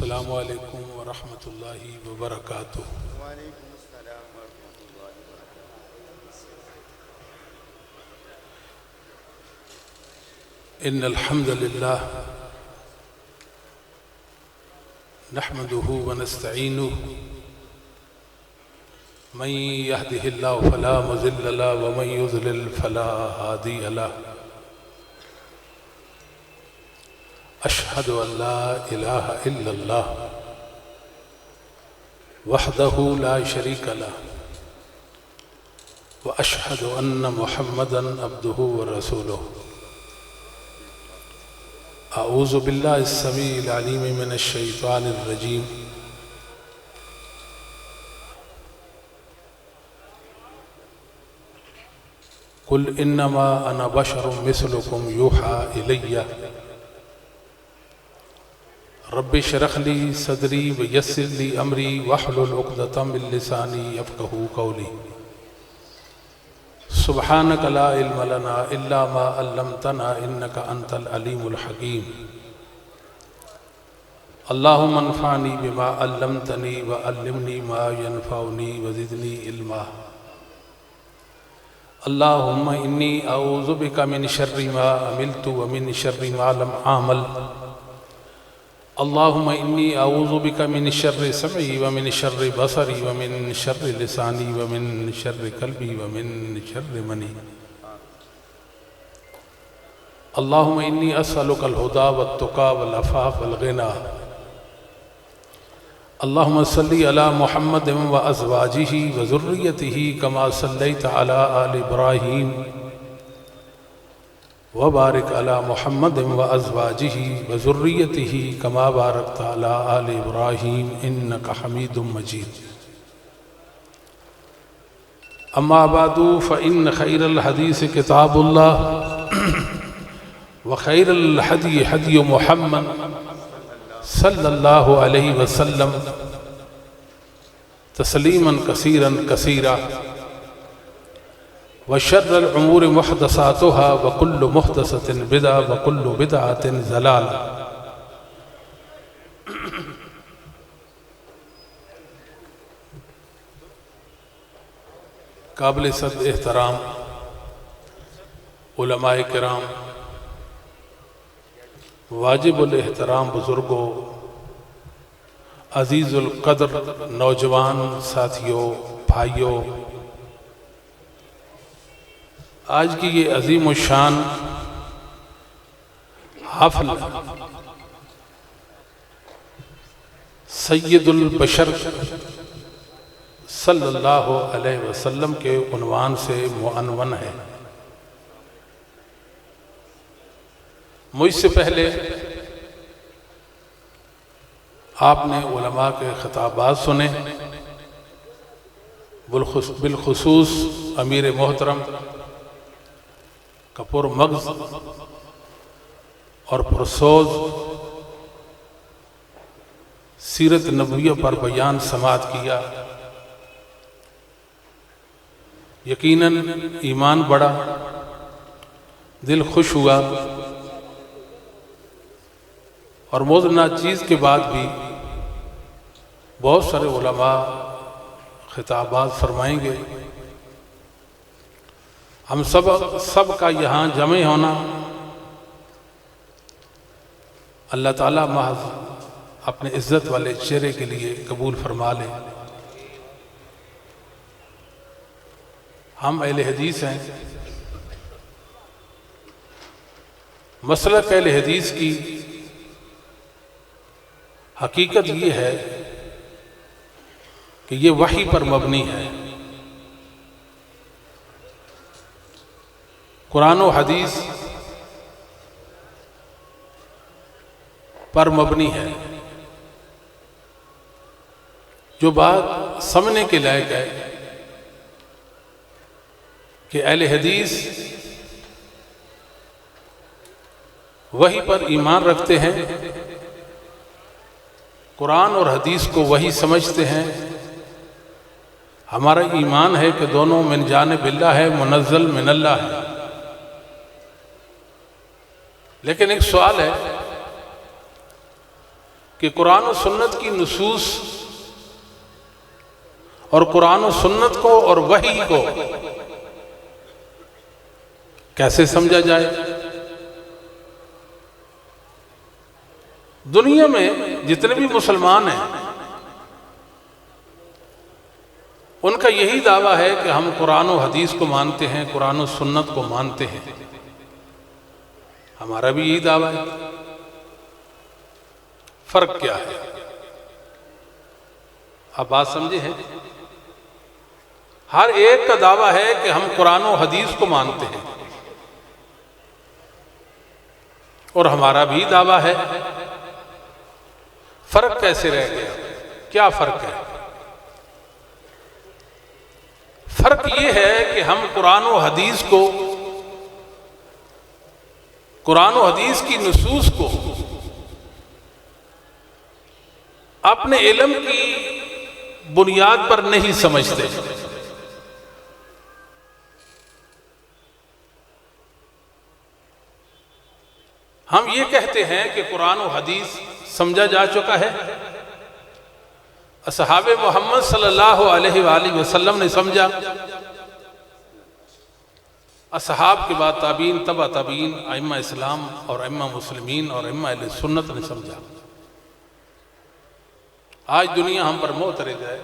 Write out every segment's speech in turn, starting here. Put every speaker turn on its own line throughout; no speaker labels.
السلام علیکم ورحمۃ اللہ وبرکاتہ۔
وعلیکم السلام ورحمۃ اللہ وبرکاتہ۔
ان الحمد للہ نحمده ونستعینه من يهده الله فلا مضل له ومن يضلل فلا هادي له اشهد ان لا اله الا الله وحده لا شريك له واشهد ان محمدا عبده ورسوله۔ اعوذ باللہ السمیع العلیم من الشیطان الرجیم۔ قل انما انا بشر مثلکم یوحی الی رب اشرح لی صدری ویسر لی امری واحلل عقدۃ من لسانی یفقہوا قولی۔ سبحانک لا علم لنا الا ما علمتنا انک انت العلیم الحکیم۔ اللہم انفعنی بما علمتنی وعلمنی ما ینفعنی وزدنی علما۔ اللہم انی اعوذ بک من شر ما عملت ومن شر ما لم اعمل۔ اللہم انی اعوذ بک من شر سمعی ومن شر بصری ومن شر لسانی ومن شر قلبی ومن شر منی۔ اللہم انی اسألک الہدی والتقی والعفاف والغنی۔ اللہم صلی علی محمد وازواجہ وذریتہ کما صلیت علی آل ابراہیم وبارک علی محمد وازواجہ وذریتہ کما بارکت علی آل ابراہیم انک حمید مجید۔ اما بعد فإن خیر الحدیث کتاب اللہ وخیر الحدی حدی محمد صلی اللہ علیہ وسلم تسلیما کثیرا کثیرا وشر الامور محدثاتها وكل محدثة بدعة وكل بدعة ضلالة۔ قابل صد احترام علماء کرام، واجب الاحترام بزرگوں، عزیز القدر نوجوان ساتھیوں، بھائیوں، آج کی یہ عظیم الشان حفل سید البشر صلی اللہ علیہ وسلم کے عنوان سے معنون ہے۔ مجھ سے پہلے آپ نے علماء کے خطابات سنے، بالخصوص امیر محترم کا پرمغز اور پرسوز سیرت نبویہ پر بیان سماعت کیا۔ یقیناً ایمان بڑھا، دل خوش ہوا، اور موزنہ چیز کے بعد بھی بہت سارے علماء خطابات فرمائیں گے۔ ہم سب کا یہاں جمع ہونا اللہ تعالیٰ محض اپنے عزت والے چہرے کے لیے قبول فرما لے۔ ہم اہل حدیث ہیں۔ مسلک اہل حدیث کی حقیقت یہ ہے کہ یہ وحی پر مبنی ہے، قرآن و حدیث پر مبنی ہے۔ جو بات سمجھنے کے لائق ہے کہ اہل حدیث وحی پر ایمان رکھتے ہیں، قرآن اور حدیث کو وحی سمجھتے ہیں۔ ہمارا ایمان ہے کہ دونوں من جانب اللہ ہے، منزل من اللہ ہے۔ لیکن ایک سوال ہے کہ قرآن و سنت کی نصوص اور قرآن و سنت کو اور وحی کو کیسے سمجھا جائے۔ دنیا میں جتنے بھی مسلمان ہیں ان کا یہی دعویٰ ہے کہ ہم قرآن و حدیث کو مانتے ہیں، قرآن و سنت کو مانتے ہیں۔ ہمارا بھی یہی دعویٰ ہے۔ فرق کیا ہے؟ آپ بات سمجھے ہیں؟ ہر ایک کا دعویٰ ہے کہ ہم قرآن و حدیث کو مانتے ہیں، اور ہمارا بھی دعویٰ ہے۔ فرق کیسے رہ گیا؟ کیا فرق ہے؟ فرق یہ ہے کہ ہم قرآن و حدیث کو، قرآن و حدیث کی نصوص کو اپنے علم کی بنیاد پر نہیں سمجھتے۔ ہم یہ کہتے ہیں کہ قرآن و حدیث سمجھا جا چکا ہے، اصحاب محمد صلی اللہ علیہ وآلہ وسلم نے سمجھا، اصحاب کے بعد تابعین، تبع تابعین، ائمہ اسلام اور ائمہ مسلمین اور ائمہ اہل سنت نے سمجھا۔ آج دنیا ہم پر معترض ہے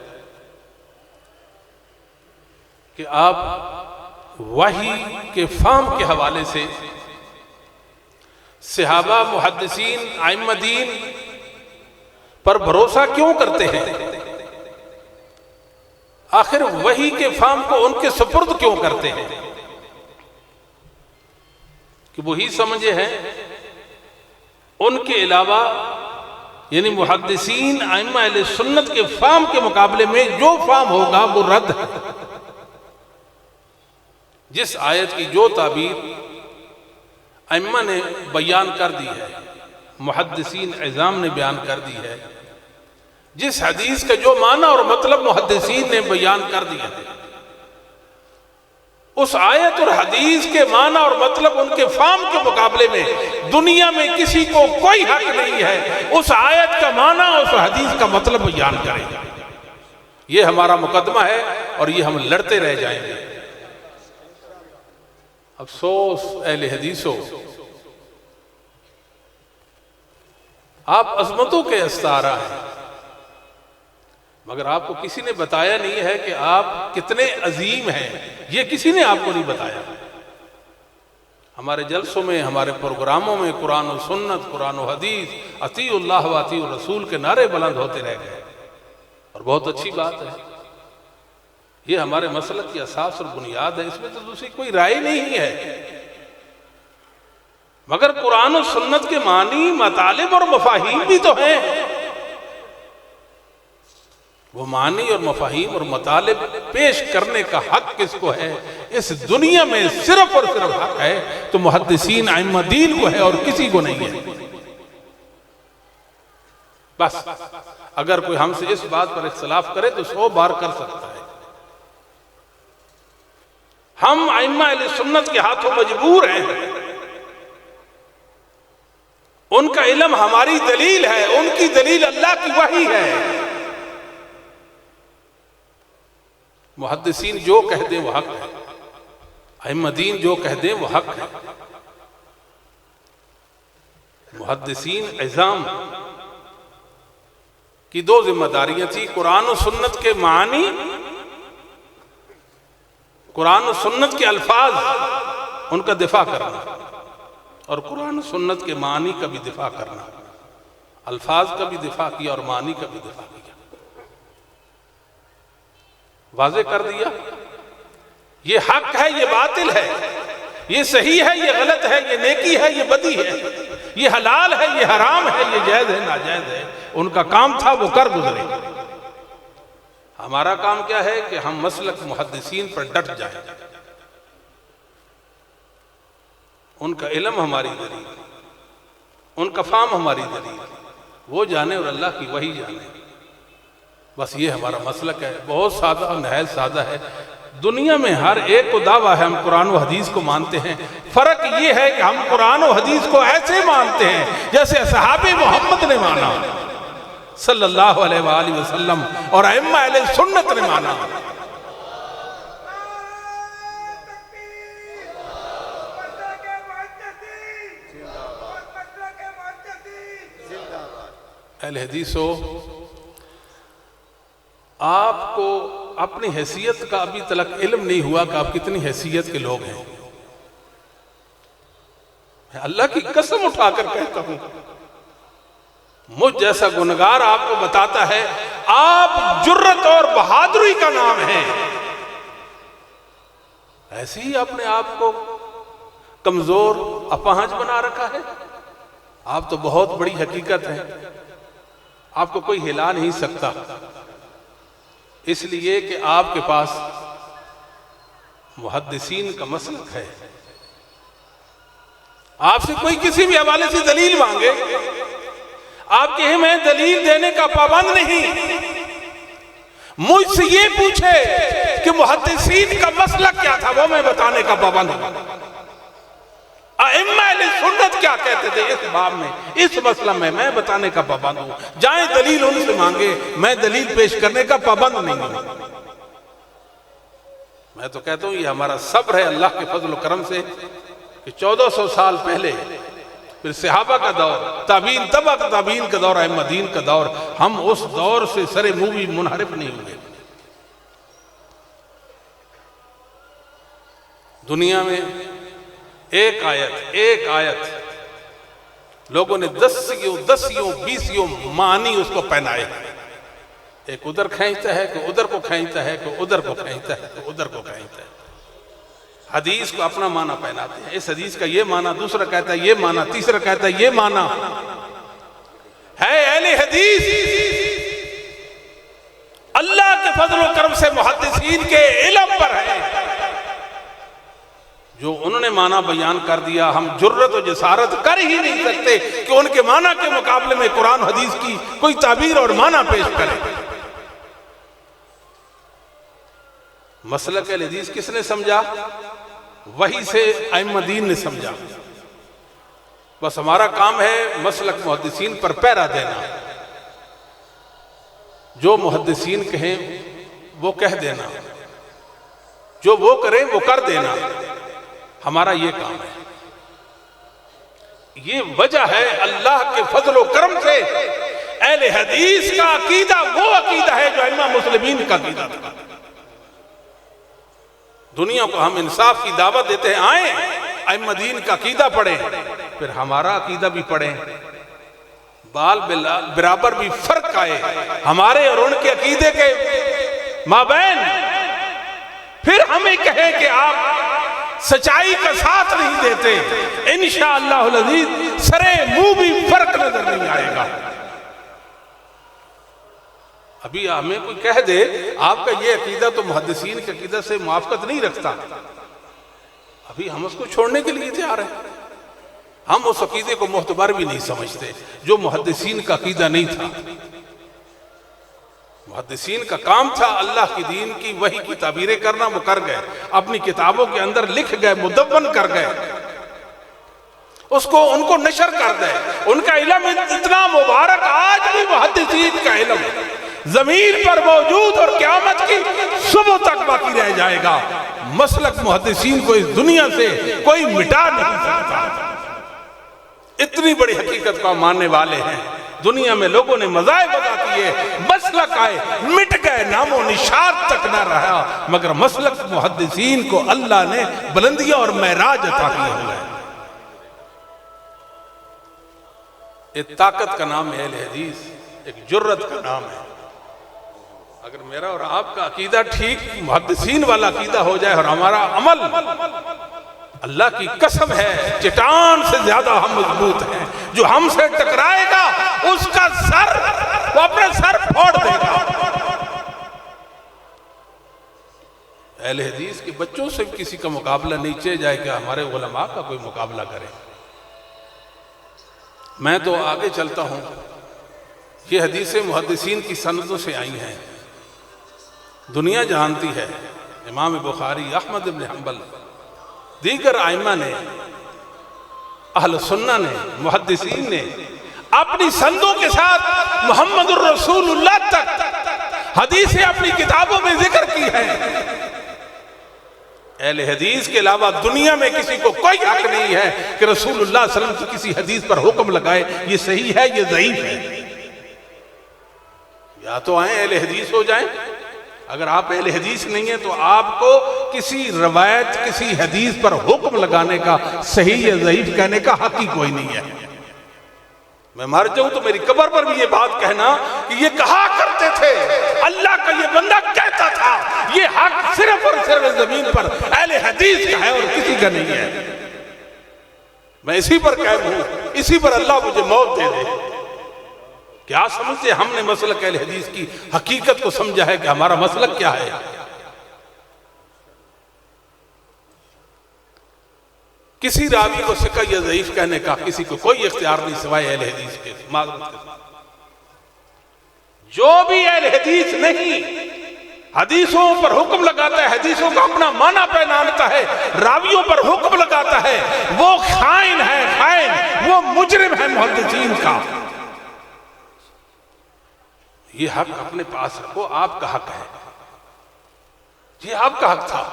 کہ آپ وحی کے فہم کے حوالے سے صحابہ، محدثین، ائمہ دین پر بھروسہ کیوں کرتے ہیں؟ آخر وحی کے فہم کو ان کے سپرد کیوں کرتے ہیں؟ کہ وہی سمجھے ہیں، ان کے علاوہ یعنی محدثین، ائمہ اہل سنت کے فہم کے مقابلے میں جو فہم ہوگا وہ رد ہے۔ جس آیت کی جو تعبیر ائمہ نے بیان کر دی ہے، محدثین اعظام نے بیان کر دی ہے، جس حدیث کا جو معنی اور مطلب محدثین نے بیان کر دیا ہے، اس آیت اور حدیث کے معنی اور مطلب ان کے فہم کے مقابلے میں دنیا میں کسی کو کوئی حق نہیں ہے اس آیت کا معنی اور اس حدیث کا مطلب بیان کرے۔ یہ ہمارا مقدمہ ہے اور یہ ہم لڑتے رہ جائیں گے۔ افسوس اہل حدیثوں، آپ عظمتوں کے استعارہ ہیں، مگر آپ کو کسی نے بتایا نہیں ہے کہ آپ کتنے عظیم ہیں۔ یہ کسی نے آپ کو نہیں بتایا۔ ہمارے جلسوں میں، ہمارے پروگراموں میں قرآن و سنت، قرآن و حدیث، اطیع اللہ و اطیع الرسول کے نعرے بلند ہوتے رہ گئے، اور بہت اچھی بات ہے۔ یہ ہمارے مسلک کی اساس اور بنیاد ہے، اس میں تو دوسری کوئی رائے نہیں ہے۔ مگر قرآن و سنت کے معنی، مطالب اور مفاہیم بھی تو ہیں۔ وہ معنی اور مفاہیم اور مطالب پیش کرنے کا حق کس کو ہے؟ اس دنیا میں صرف اور صرف حق ہے تو محدثین، ائمہ دین کو ہے اور کسی کو نہیں ہے۔ بس اگر کوئی ہم سے اس بات پر اختلاف کرے تو 100 بار کر سکتا ہے۔ ہم ائمہ اہل سنت کے ہاتھوں مجبور ہیں، ان کا علم ہماری دلیل ہے، ان کی دلیل اللہ کی وحی ہے۔ محدثین جو کہہ دیں وہ حق ہے، ائمہ دین جو کہہ دیں وہ حق ہے۔ محدثین اعظام کی 2 ذمہ داریاں تھیں، قرآن و سنت کے معنی، قرآن و سنت کے الفاظ ان کا دفاع کرنا، اور قرآن و سنت کے معنی کا بھی دفاع کرنا۔ الفاظ کا بھی دفاع کیا اور معنی کا بھی دفاع کیا۔ واضح کر دیا، یہ حق ہے، یہ باطل ہے، یہ صحیح ہے، یہ غلط ہے، یہ نیکی ہے، یہ بدی ہے، یہ حلال ہے، یہ حرام ہے، یہ جائز ہے، ناجائز ہے۔ ان کا کام تھا وہ کر گزرے۔ ہمارا کام کیا ہے کہ ہم مسلک محدثین پر ڈٹ جائیں، ان کا علم ہماری دلیل، ان کا فہم ہماری دلیل، وہ جانے اور اللہ کی وحی جانے۔ بس یہ ہمارا مسلک ہے، بہت سادہ اور نہایت سادہ ہے۔ دنیا میں ہر ایک کو دعویٰ ہے ہم قرآن و حدیث کو مانتے ہیں، فرق یہ ہے کہ ہم قرآن و حدیث کو ایسے مانتے ہیں جیسے اصحاب محمد نے مانا۔ صلی اللہ علیہ وآلہ وسلم اور ائمہ اہل سنت نے مانا۔ اہل حدیثو، آپ کو اپنی حیثیت کا ابھی تلک علم نہیں ہوا کہ آپ کتنی حیثیت کے لوگ ہیں۔ میں اللہ کی قسم اٹھا کر کہتا ہوں، مجھ جیسا گنہگار آپ کو بتاتا ہے آپ جرت اور بہادری کا نام ہے، ایسے ہی اپنے آپ کو کمزور اپاہج بنا رکھا ہے۔ آپ تو بہت بڑی حقیقت ہے، آپ کو کوئی ہلا نہیں سکتا، اس لیے کہ آپ کے پاس محدثین کا مسلک ہے۔ آپ سے کوئی کسی بھی حوالے سے دلیل مانگے، آپ کہیں میں دلیل دینے کا پابند نہیں، مجھ سے یہ پوچھے کہ محدثین کا مسلک کیا تھا، وہ میں بتانے کا پابند ہوں۔ ائمہ اہل سنت کیا کہتے تھے اس باب میں، اس مسئلہ میں بتانے کا پابند ہوں۔ جائیں دلیل ان سے مانگے، میں دلیل پیش کرنے کا پابند نہیں ہوں۔ میں تو کہتا ہوں یہ ہمارا صبر ہے اللہ کے فضل و کرم سے کہ 1400 سال پہلے پھر صحابہ کا دور، تابعین، تبع تابعین کا دور، ائمہ دین کا دور، ہم اس دور سے سرے منہ بھی منحرف نہیں ہوئے۔ دنیا میں ایک آیت لوگوں نے دسیوں بیسیوں معنی اس کو پہنائے، ایک ادھر کھینچتا ہے، کہ ادھر کو کھینچتا ہے، کہ ادھر کو کھینچتا ہے، کہ ادھر کو کھینچتا ہے۔ حدیث کو اپنا معنی پہناتے ہیں، اس حدیث کا یہ معنی، دوسرا کہتا ہے یہ معنی، تیسرا کہتا ہے یہ معنی ہے۔ اہل حدیث اللہ کے فضل و کرم سے محدثین کے علم پر ہے، جو انہوں نے معنی بیان کر دیا، ہم جرت و جسارت کر ہی نہیں سکتے کہ ان کے معنی کے مقابلے میں قرآن و حدیث کی کوئی تعبیر اور معنی پیش کرے۔ مسلک الحدیث کس نے سمجھا؟ وہی سے ائمہ دین نے سمجھا۔ بس ہمارا کام ہے مسلک محدثین پر پیرا دینا، جو محدثین کہیں وہ کہہ دینا، جو وہ کریں وہ کر دینا، ہمارا یہ کام ہے۔ یہ وجہ ہے اللہ کے فضل و کرم سے اہل حدیث کا عقیدہ وہ عقیدہ ہے جو ائمہ مسلمین کا عقیدہ تھا۔ دنیا کو ہم انصاف کی دعوت دیتے ہیں، آئیں ائمہ دین کا عقیدہ پڑھیں، پھر ہمارا عقیدہ بھی پڑھیں، بال برابر بھی فرق آئے ہمارے اور ان کے عقیدے کے مابین، پھر ہمیں کہیں کہ آپ سچائی کا ساتھ نہیں دیتے، انشاءاللہ العزیز سرے منہ بھی فرق نظر نہیں آئے گا۔ ابھی ہمیں کوئی کہہ دے آپ کا یہ عقیدہ تو محدثین کے عقیدہ سے موافقت نہیں رکھتا، ابھی ہم اس کو چھوڑنے کے لیے تیار ہیں۔ ہم اس عقیدے کو معتبر بھی نہیں سمجھتے جو محدثین کا عقیدہ نہیں تھا۔ محدثین کا کام تھا اللہ کی دین کی وحی کی تعبیریں کرنا، وہ کر گئے، اپنی کتابوں کے اندر لکھ گئے، مدون کر گئے، اس کو ان کو نشر کر دے۔ ان کا علم اتنا مبارک آج بھی محدثین کا علم زمین پر موجود اور قیامت کی صبح تک باقی رہ جائے گا۔ مسلک محدثین کو اس دنیا سے کوئی مٹا نہیں سکتا۔ اتنی بڑی حقیقت کو ماننے والے ہیں، دنیا میں لوگوں نے مذاہب بنا کیے، مسلک آئے مٹ گئے، نام و نشان تک نہ رہا، مگر مسلک محدثین کو اللہ نے بلندیاں اور معراج عطا کیے ہوئے۔ ایک طاقت کا نام ہے اہل حدیث، ایک جرت کا نام ہے۔ اگر میرا اور آپ کا عقیدہ ٹھیک محدثین والا عقیدہ ہو جائے اور ہمارا عمل اللہ کی قسم ہے چٹان سے زیادہ ہم مضبوط ہیں، جو ہم سے ٹکرائے گا اس کا سر وہ اپنے سر پھوڑ دے گا۔ اہل حدیث کے بچوں سے کسی کا مقابلہ نیچے جائے کہ ہمارے علماء کا کوئی مقابلہ کرے۔ میں تو آگے چلتا ہوں، یہ حدیثیں محدثین کی سندوں سے آئی ہیں، دنیا جانتی ہے۔ امام بخاری، احمد بن حنبل، دیگر ائمہ نے، اہل سنہ نے، محدثین نے اپنی سندوں کے ساتھ محمد رسول اللہ تک حدیثیں اپنی کتابوں میں ذکر کی ہیں. اہل حدیث کے علاوہ دنیا میں کسی کو کوئی حق نہیں ہے کہ رسول اللہ صلی اللہ علیہ وسلم کی کسی حدیث پر حکم لگائے یہ صحیح ہے یہ ضعیف ہے. یا تو آئیں اہل حدیث ہو جائیں. اگر آپ اہل حدیث نہیں ہیں تو آپ کو کسی روایت کسی حدیث پر حکم لگانے کا صحیح یا ضعیف کہنے کا حق ہی کوئی نہیں ہے. میں مر جاؤں تو میری قبر پر بھی یہ بات کہنا کہ یہ کہا کرتے تھے اللہ کا یہ بندہ کہتا تھا. یہ حق صرف اور صرف زمین پر اہل حدیث کا ہے اور کسی کا نہیں ہے. میں اسی پر قائم ہوں, اسی پر اللہ مجھے موت دے دے. کیا سمجھتے ہم نے مسلک اہل حدیث کی حقیقت کو سمجھا ہے کہ ہمارا مسلک کیا ہے. کسی راوی کو ثقہ یا ضعیف کہنے کا کسی کو کوئی اختیار نہیں سوائے اہل حدیث کے. معذرت کے ساتھ جو بھی اہل حدیث نہیں حدیثوں پر حکم لگاتا ہے, حدیثوں کا اپنا معنی پہناتا ہے, راویوں پر حکم لگاتا ہے, وہ خائن ہے, خائن وہ مجرم ہے محدثین کا. یہ حق اپنے پاس رکھو, آپ کا حق ہے, یہ آپ کا حق تھا.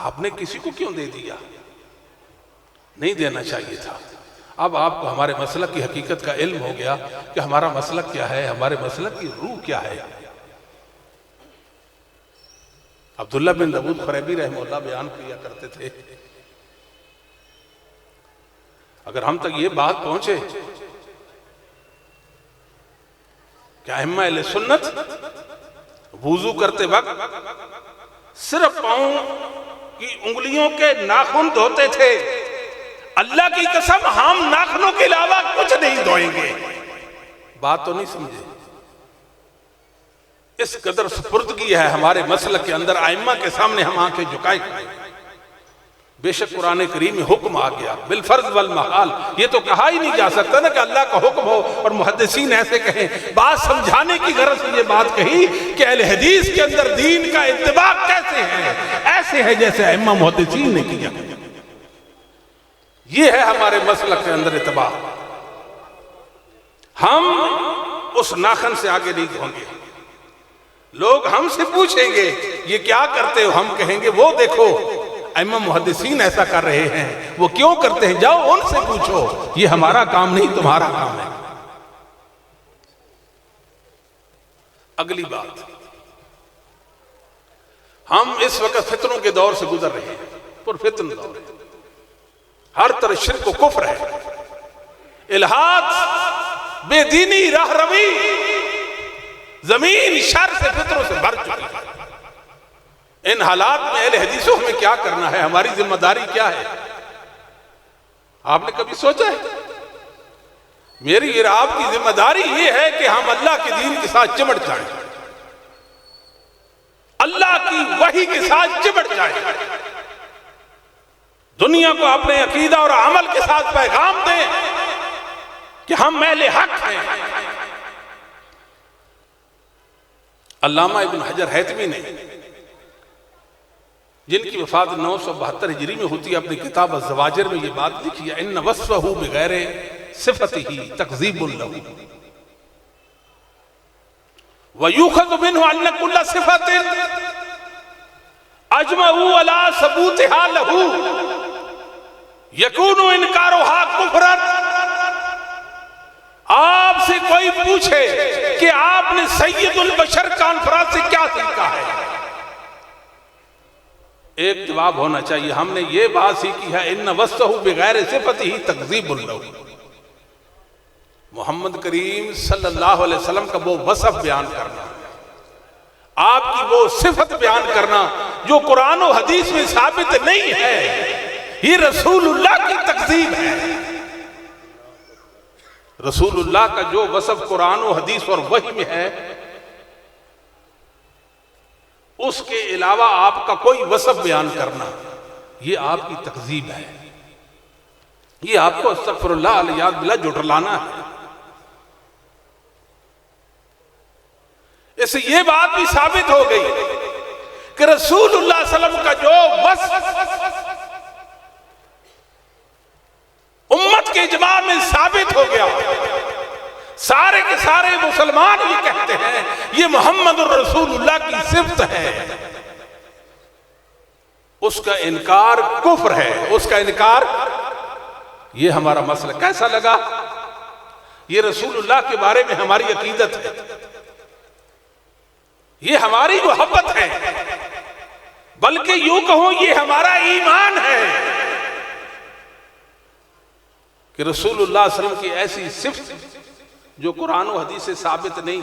آپ نے کسی کو کیوں دے دیا؟ نہیں دینا چاہیے تھا. اب آپ کو ہمارے مسلک کی حقیقت کا علم ہو گیا کہ ہمارا مسلک کیا ہے, ہمارے مسلک کی روح کیا ہے. عبداللہ بن داؤد خریبی رحمہ اللہ بیان کیا کرتے تھے, اگر ہم تک یہ بات پہنچے کہ ائمہ اہل سنت وضو کرتے وقت صرف پاؤں کی انگلیوں کے ناخن دھوتے تھے, اللہ کی قسم ہم ناخنوں کے علاوہ کچھ نہیں دھوئیں گے. بات تو نہیں سمجھے؟ اس قدر سپردگی ہے ہمارے مسلک کے اندر, ائمہ کے سامنے ہم آنکھیں جھکائے. بے شک قرآن کریم میں حکم آ گیا بالفرض والمحال. یہ تو کہا ہی نہیں جا سکتا نا کہ اللہ کا حکم ہو اور محدثین ایسے کہیں. بات سمجھانے کی غرض سے یہ بات کہی کہ اہل حدیث کے اندر دین کا اتباع کیسے ہے, ایسے ہے جیسے ائمہ محدثین نے کیا. یہ ہے ہمارے مسلک کے اندر اتباع. ہم اس ناخن سے آگے نہیں دھوئیں گے. لوگ ہم سے پوچھیں گے یہ کیا کرتے ہو, ہم کہیں گے وہ دیکھو ائمہ محدثین ایسا کر رہے ہیں, وہ کیوں کرتے ہیں, جاؤ ان سے پوچھو. یہ ہمارا کام نہیں, تمہارا کام ہے. اگلی بات, ہم اس وقت فتنوں کے دور سے گزر رہے ہیں, پرفتن دور ہے. ہر طرح شرک و کفر ہے, الہاد, بے دینی, راہ روی, زمین شر سے فتنوں سے بھر چکی ہے. ان حالات میں اہل حدیثوں ہمیں کیا کرنا ہے, ہماری ذمہ داری کیا ہے؟ آپ نے کبھی سوچا ہے؟ میری اور آپ کی ذمہ داری یہ ہے کہ ہم اللہ کے دین کے ساتھ چمٹ جائیں, اللہ کی وحی کے ساتھ چمٹ جائیں, دنیا کو اپنے عقیدہ اور عمل کے ساتھ پیغام دیں کہ ہم اہل حق ہیں. علامہ ابن حجر حیتمی نے, جن کی وفات 972 ہجری میں ہوتی ہے, اپنی کتاب الزواجر میں یہ بات لکھی ہے, ان وصفہ بغیر صفتہ تکذیب لہ ویوخذ منہ ان کل صفت اجمعوا علی ثبوتہا لہ یکون انکارہا کفرا. آپ سے کوئی پوچھے کہ آپ نے سید البشر کانفرنس سے کیا سیکھا ہے, ایک جواب ہونا چاہیے, ہم نے یہ بات سیکھی ہے ان وصفہ بغیر صفتہ تکذیب لہ. محمد کریم صلی اللہ علیہ وسلم کا وہ وصف بیان کرنا, آپ کی وہ صفت بیان کرنا جو قرآن و حدیث میں ثابت نہیں ہے, یہ رسول اللہ کی تکذیب ہے. رسول اللہ کا جو وصف قرآن و حدیث اور وحی میں ہے, اس کے علاوہ آپ کا کوئی وصف بیان کرنا یہ آپ کی تکذیب ہے, یہ آپ کو استغفر اللہ علیہ باللہ جھٹلانا ہے. اس سے یہ بات بھی ثابت ہو گئی کہ رسول اللہ صلی اللہ علیہ وسلم کا جو وصف امت کے اجماع میں ثابت ہو گیا, سارے کے سارے مسلمان یہ کہتے ہیں یہ محمد الرسول اللہ کی صفت ہے، اس کا انکار کفر ہے، اس کا انکار، یہ ہمارا مسئلہ کیسا لگا؟ یہ رسول اللہ کے بارے میں ہماری عقیدت ہے، یہ ہماری محبت ہے، بلکہ یوں کہوں یہ ہمارا ایمان ہے کہ رسول اللہ صلی اللہ علیہ وسلم کی ایسی صفت جو قرآن و حدیث سے ثابت نہیں،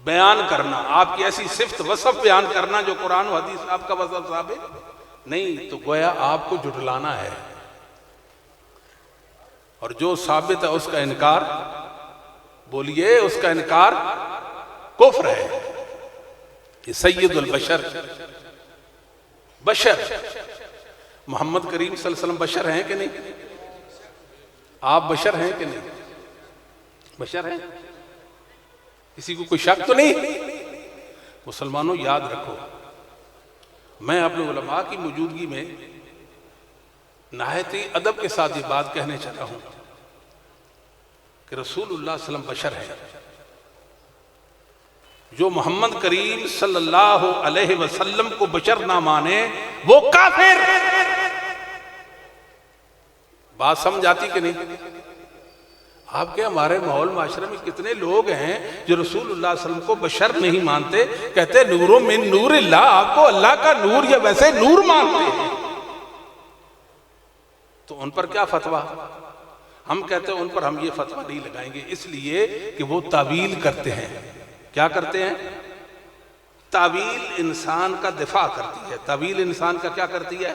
بیان کرنا، آپ کی ایسی صفت وصف بیان کرنا جو قرآن و حدیث آپ کا وصف ثابت نہیں، تو گویا آپ کو جھٹلانا ہے، اور جو ثابت ہے اس کا انکار، بولیے اس کا انکار کفر ہے۔ یہ سید البشر، بشر، محمد کریم صلی اللہ علیہ وسلم بشر ہیں کہ نہیں؟ آپ بشر ہیں کہ نہیں؟ بشر ہیں؟ کسی کو کوئی شک تو نہیں؟ مسلمانوں یاد رکھو، میں اپنے علماء کی موجودگی میں نہایت ہی ادب کے ساتھ یہ بات کہنے چلا ہوں کہ رسول اللہ صلی اللہ علیہ وسلم بشر ہیں، جو محمد کریم صلی اللہ علیہ وسلم کو بشر نہ مانے وہ کافر۔ بات سمجھ آتی کہ نہیں؟ آپ کے ہمارے ماحول معاشرے میں کتنے لوگ ہیں جو رسول اللہ صلی اللہ علیہ وسلم کو بشر نہیں مانتے، کہتے نور من نور اللہ، آپ کو اللہ کا نور یا ویسے نور مانتے ہیں، تو ان پر کیا فتویٰ؟ ہم کہتے ہیں ان پر ہم یہ فتویٰ نہیں لگائیں گے، اس لیے کہ وہ تعویل کرتے ہیں۔ کیا کرتے ہیں؟ تعویل انسان کا دفاع کرتی ہے، تعویل انسان کا کیا کرتی ہے؟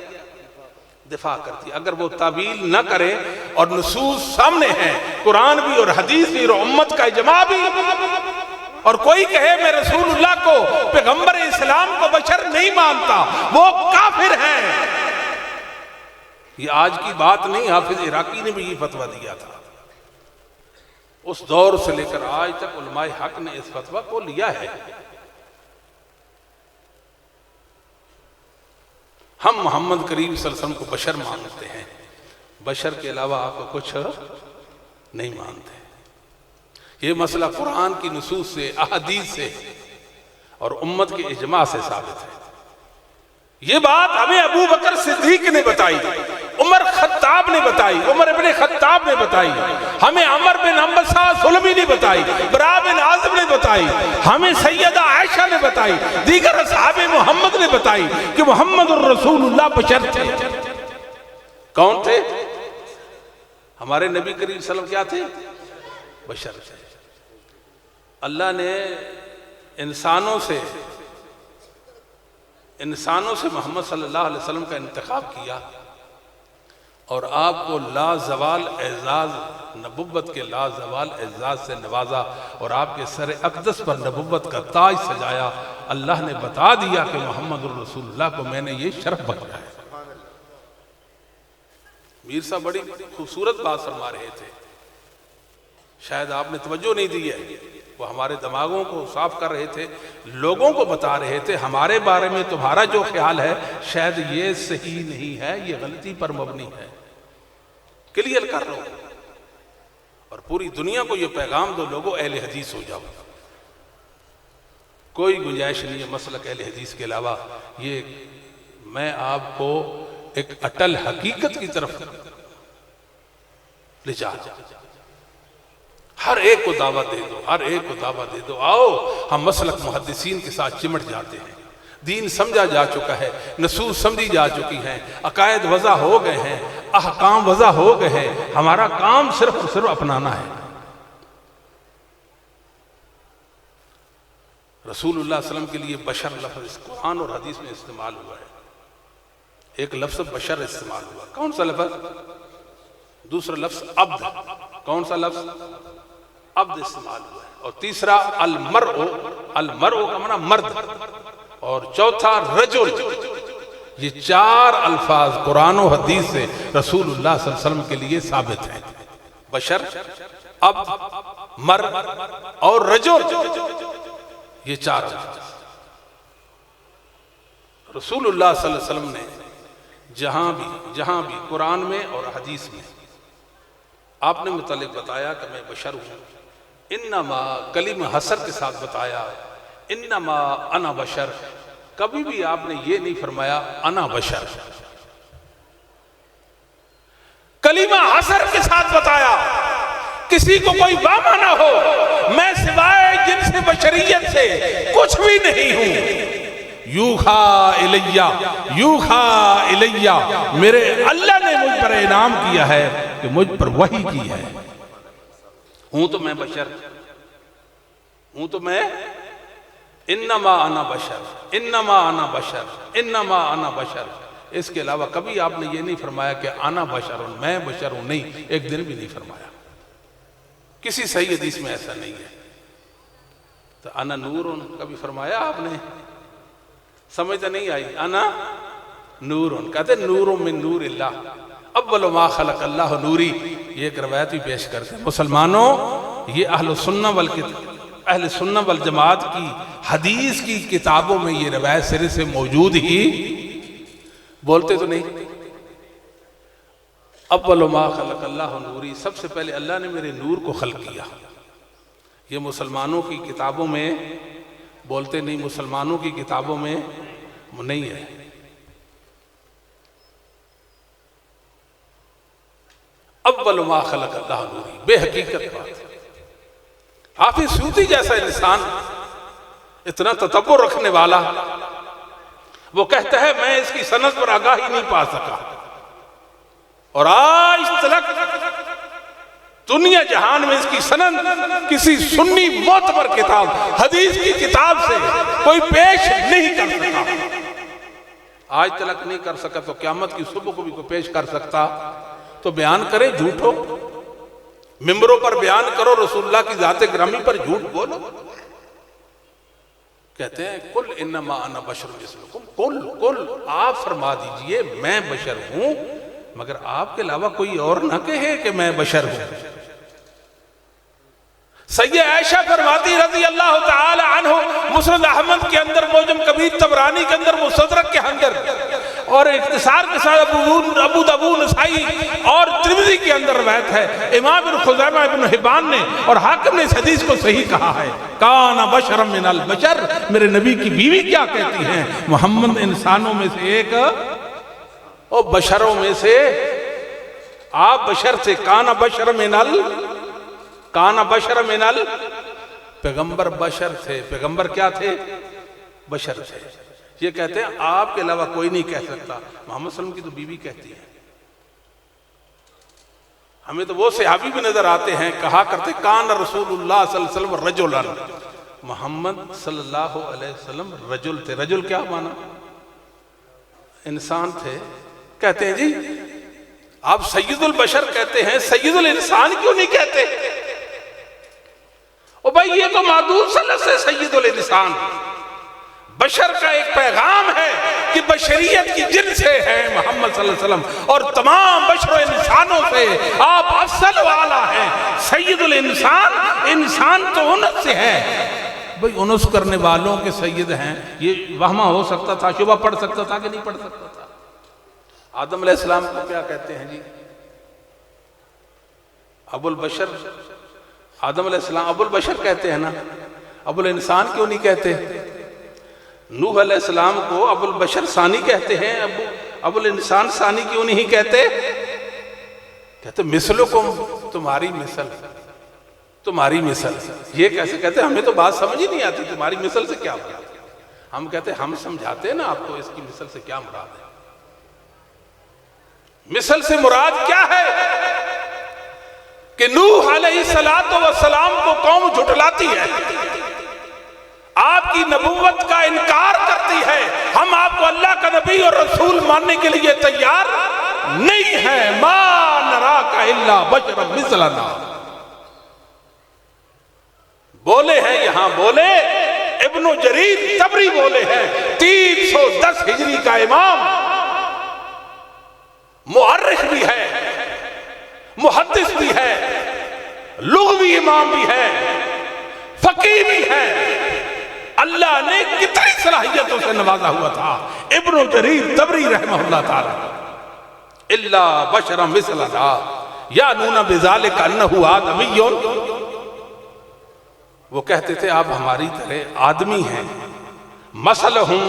دفاع کرتی ہے۔ اگر وہ تعویل نہ کرے اور نصوص سامنے ہیں، قرآن بھی اور حدیث بھی اور امت کا اجماع بھی، اور کوئی کہے میں رسول اللہ کو پیغمبر اسلام کو بشر نہیں مانتا، وہ کافر ہے۔ یہ آج کی بات نہیں، حافظ عراقی نے بھی یہ فتویٰ دیا تھا، اس دور سے لے کر آج تک علماء حق نے اس فتویٰ کو لیا ہے۔ ہم محمد کریم صلی اللہ علیہ وسلم کو بشر مانتے ہیں، بشر کے علاوہ آپ کو کچھ نہیں مانتے۔ یہ مسئلہ قرآن کی نصوص سے، احادیث سے اور امت کے اجماع سے ثابت ہے۔ یہ بات ہمیں ابو بکر صدیق نے بتائی، عمر خطاب نے بتائی، عمر ابن خطاب نے بتائی، ہمیں عمر بن حنبسہ سلمی نے بتائی، برا بن عازب نے بتائی، ہمیں سیدہ عائشہ نے بتائی، دیگر اصحاب محمد نے بتائی کہ محمد الرسول اللہ بشر تھے۔ کون تھے؟ ہمارے نبی کریم صلی اللہ علیہ وسلم کیا تھے؟ بشر تھے۔ اللہ نے انسانوں سے محمد صلی اللہ علیہ وسلم کا انتخاب کیا اور آپ کو لازوال اعزاز، نبوت کے لازوال اعزاز سے نوازا اور آپ کے سر اقدس پر نبوت کا تاج سجایا۔ اللہ نے بتا دیا کہ محمد الرسول اللہ کو میں نے یہ شرف بخشا ہے۔ میر صاحب بڑی خوبصورت بات فرما رہے تھے، شاید آپ نے توجہ نہیں دی ہے، وہ ہمارے دماغوں کو صاف کر رہے تھے، لوگوں کو بتا رہے تھے ہمارے بارے میں تمہارا جو خیال ہے شاید یہ صحیح نہیں ہے، یہ غلطی پر مبنی ہے، کلیئر کر لو اور پوری دنیا کو یہ پیغام دو، لوگوں اہل حدیث ہو جاؤ۔ کوئی گنجائش نہیں ہے مسلک اہل حدیث کے علاوہ۔ یہ میں آپ کو ایک اٹل حقیقت کی طرف لے جا، ہر ایک کو دعوت دے دو، ہر ایک کو دعوت دے دو، آؤ ہم مسلک محدثین کے ساتھ چمٹ جاتے ہیں۔ دین سمجھا جا چکا ہے، نصوص سمجھی جا چکی ہیں، عقائد وضع ہو گئے ہیں، احکام وضع ہو گئے ہیں، ہمارا کام صرف اور صرف اپنانا ہے۔ رسول اللہ صلی اللہ علیہ وسلم کے لیے بشر لفظ قرآن اور حدیث میں استعمال ہوا ہے۔ ایک لفظ بشر استعمال ہوا، کون سا لفظ؟ دوسرا لفظ عبد، کون سا لفظ؟ عبد استعمال ہوا ہے، اور تیسرا المرء، المرء کا معنی مرد، اور چوتھا رجل۔ یہ چار الفاظ قرآن و حدیث سے رسول اللہ صلی اللہ علیہ وسلم کے لیے ثابت ہیں، بشر، عبد، مرد اور رجل، یہ چار الفاظ رسول اللہ صلی اللہ علیہ وسلم نے جہاں بھی قرآن میں اور حدیث میں آپ نے متعلق بتایا کہ میں بشر ہوں، انما کلمہ حسر کے ساتھ بتایا انما انا بشر، کبھی بھی آپ نے یہ نہیں فرمایا انا بشر، کلمہ حسر کے ساتھ بتایا، کسی کو کوئی واما نہ ہو، میں سوائے جنس بشریت سے کچھ بھی نہیں ہوں، یوحا الیہ یوحا الیہ، میرے اللہ نے مجھ پر انعام کیا ہے کہ مجھ پر وحی کی ہے، ہوں تو میں بشر ہوں تو میں انما انا بشر انما انا بشر انما انا بشر، اس کے علاوہ کبھی آپ نے یہ نہیں فرمایا کہ انا بشر ہوں، میں بشر ہوں، نہیں، ایک دن بھی نہیں فرمایا، کسی صحیح حدیث میں ایسا نہیں ہے۔ تو انا نور ہوں کبھی فرمایا آپ نے؟ سمجھ نہیں آئی؟ انا نور ہوں، کہتے نور من نور اللہ، اول ما خلق اللہ نوری، یہ ایک روایت بھی پیش کرتے ہیں۔ مسلمانوں، یہ اہل سنہ والجماعت کی حدیث کی کتابوں میں یہ روایت سرے سے موجود ہی، بولتے تو نہیں، اول ما خلق اللہ نوری، سب سے پہلے اللہ نے میرے نور کو خلق کیا، یہ مسلمانوں کی کتابوں میں بولتے نہیں، مسلمانوں کی کتابوں میں نہیں ہے۔ اول ما خلق اللہ نوری، بے حقیقت بات۔ حافظ سیوطی جیسا انسان، اتنا تدبر رکھنے والا، وہ کہتا ہے میں اس کی سند پر آگاہی نہیں پا سکا، اور آج تک دنیا جہان میں اس کی سند کسی سنی معتبر کتاب حدیث کی کتاب سے کوئی پیش نہیں کر سکا، آج تک نہیں کر سکا، تو قیامت کی صبح کو بھی کوئی پیش کر سکتا تو بیان کرے جھوٹو، ممبروں پر بیان کرو، رسول اللہ کی ذات گرامی پر جھوٹ بولو۔ کہتے ہیں کل انما انا بشر مثلکم، کل آپ فرما دیجئے میں بشر ہوں، مگر آپ کے علاوہ کوئی اور نہ کہے کہ میں بشر ہوں۔ سیدہ عائشہ فرماتی رضی اللہ تعالی عنہ، مسند احمد کے اندر، معجم کبیر طبرانی کے اندر، مستدرک کے اندر، اور اختصار کے ساتھ ابو داؤد نسائی اور ترمذی کے اندر روایت ہے، امام ابن خزیمہ ابن حبان نے اور حاکم نے اس حدیث کو صحیح کہا ہے، کان بشر من البشر، میرے نبی کی بیوی کیا کہتی ہیں؟ محمد انسانوں میں سے ایک اور بشروں میں سے، آپ بشر سے، کان بشر من ال، پیغمبر بشر تھے، پیغمبر کیا تھے؟ بشر تھے۔ یہ کہتے ہیں آپ کے علاوہ کوئی نہیں کہہ سکتا، محمد صلی اللہ علیہ وسلم کی تو بیوی کہتی ہے۔ ہمیں تو وہ صحابی بھی نظر آتے ہیں، کہا کرتے کان رسول اللہ صلی اللہ علیہ وسلم رجلا، محمد صلی اللہ علیہ وسلم رجل تھے۔ رجل کیا مانا؟ انسان تھے۔ کہتے ہیں جی آپ سید البشر کہتے ہیں، سید الانسان کیوں نہیں کہتے؟ او بھائی یہ تو معدود صلت سے سید الانسان، بشر کا ایک پیغام ہے کہ بشریت کی جن سے ہے محمد صلی اللہ علیہ وسلم، اور تمام بشر و انسانوں سے آپ افضل والا ہیں، سید الانسان، انسان تو انس سے ہے۔ بھئی انس کرنے والوں کے سید ہیں، یہ وہمہ ہو سکتا تھا، شبہ پڑھ سکتا تھا کہ نہیں پڑھ سکتا تھا؟ آدم علیہ السلام کو کیا کہتے ہیں جی؟ ابو البشر، آدم علیہ السلام ابو البشر کہتے ہیں نا، ابو الانسان کیوں نہیں کہتے؟ نوح علیہ السلام کو ابو البشر ثانی کہتے ہیں، ابو الانسان ثانی کیوں نہیں کہتے؟ کہتے مثلکم، تمہاری مثل، تمہاری مثل۔ یہ کیسے کہتے ہیں؟ ہمیں تو بات سمجھ ہی نہیں آتی، تمہاری مثل سے کیا مراد ہے؟ ہم کہتے ہیں ہم سمجھاتے ہیں نا آپ کو اس کی مثل سے کیا مراد ہے۔ مثل سے مراد کیا ہے؟ کہ نوح علیہ السلام کو قوم جھٹلاتی ہے، آپ کی نبوت کا انکار کرتی ہے، ہم آپ کو اللہ کا نبی اور رسول ماننے کے لیے تیار نہیں ہیں، ما نراک الا بشرا مثلنا۔ بولے ہیں یہاں، بولے ابن جریر طبری بولے ہیں، 310 ہجری کا امام، مؤرخ بھی ہے، محدث بھی ہے، لغوی امام بھی ہے، فقیہ بھی ہے، اللہ نے کتنی صلاحیتوں سے نوازا ہوا تھا۔ ابن جریر طبری رحمہ اللہ تعالی، الا بشرا مثلنا، یعنون بذالک انہ آدمی، وہ کہتے تھے آپ ہماری طرح آدمی ہیں، مثلہم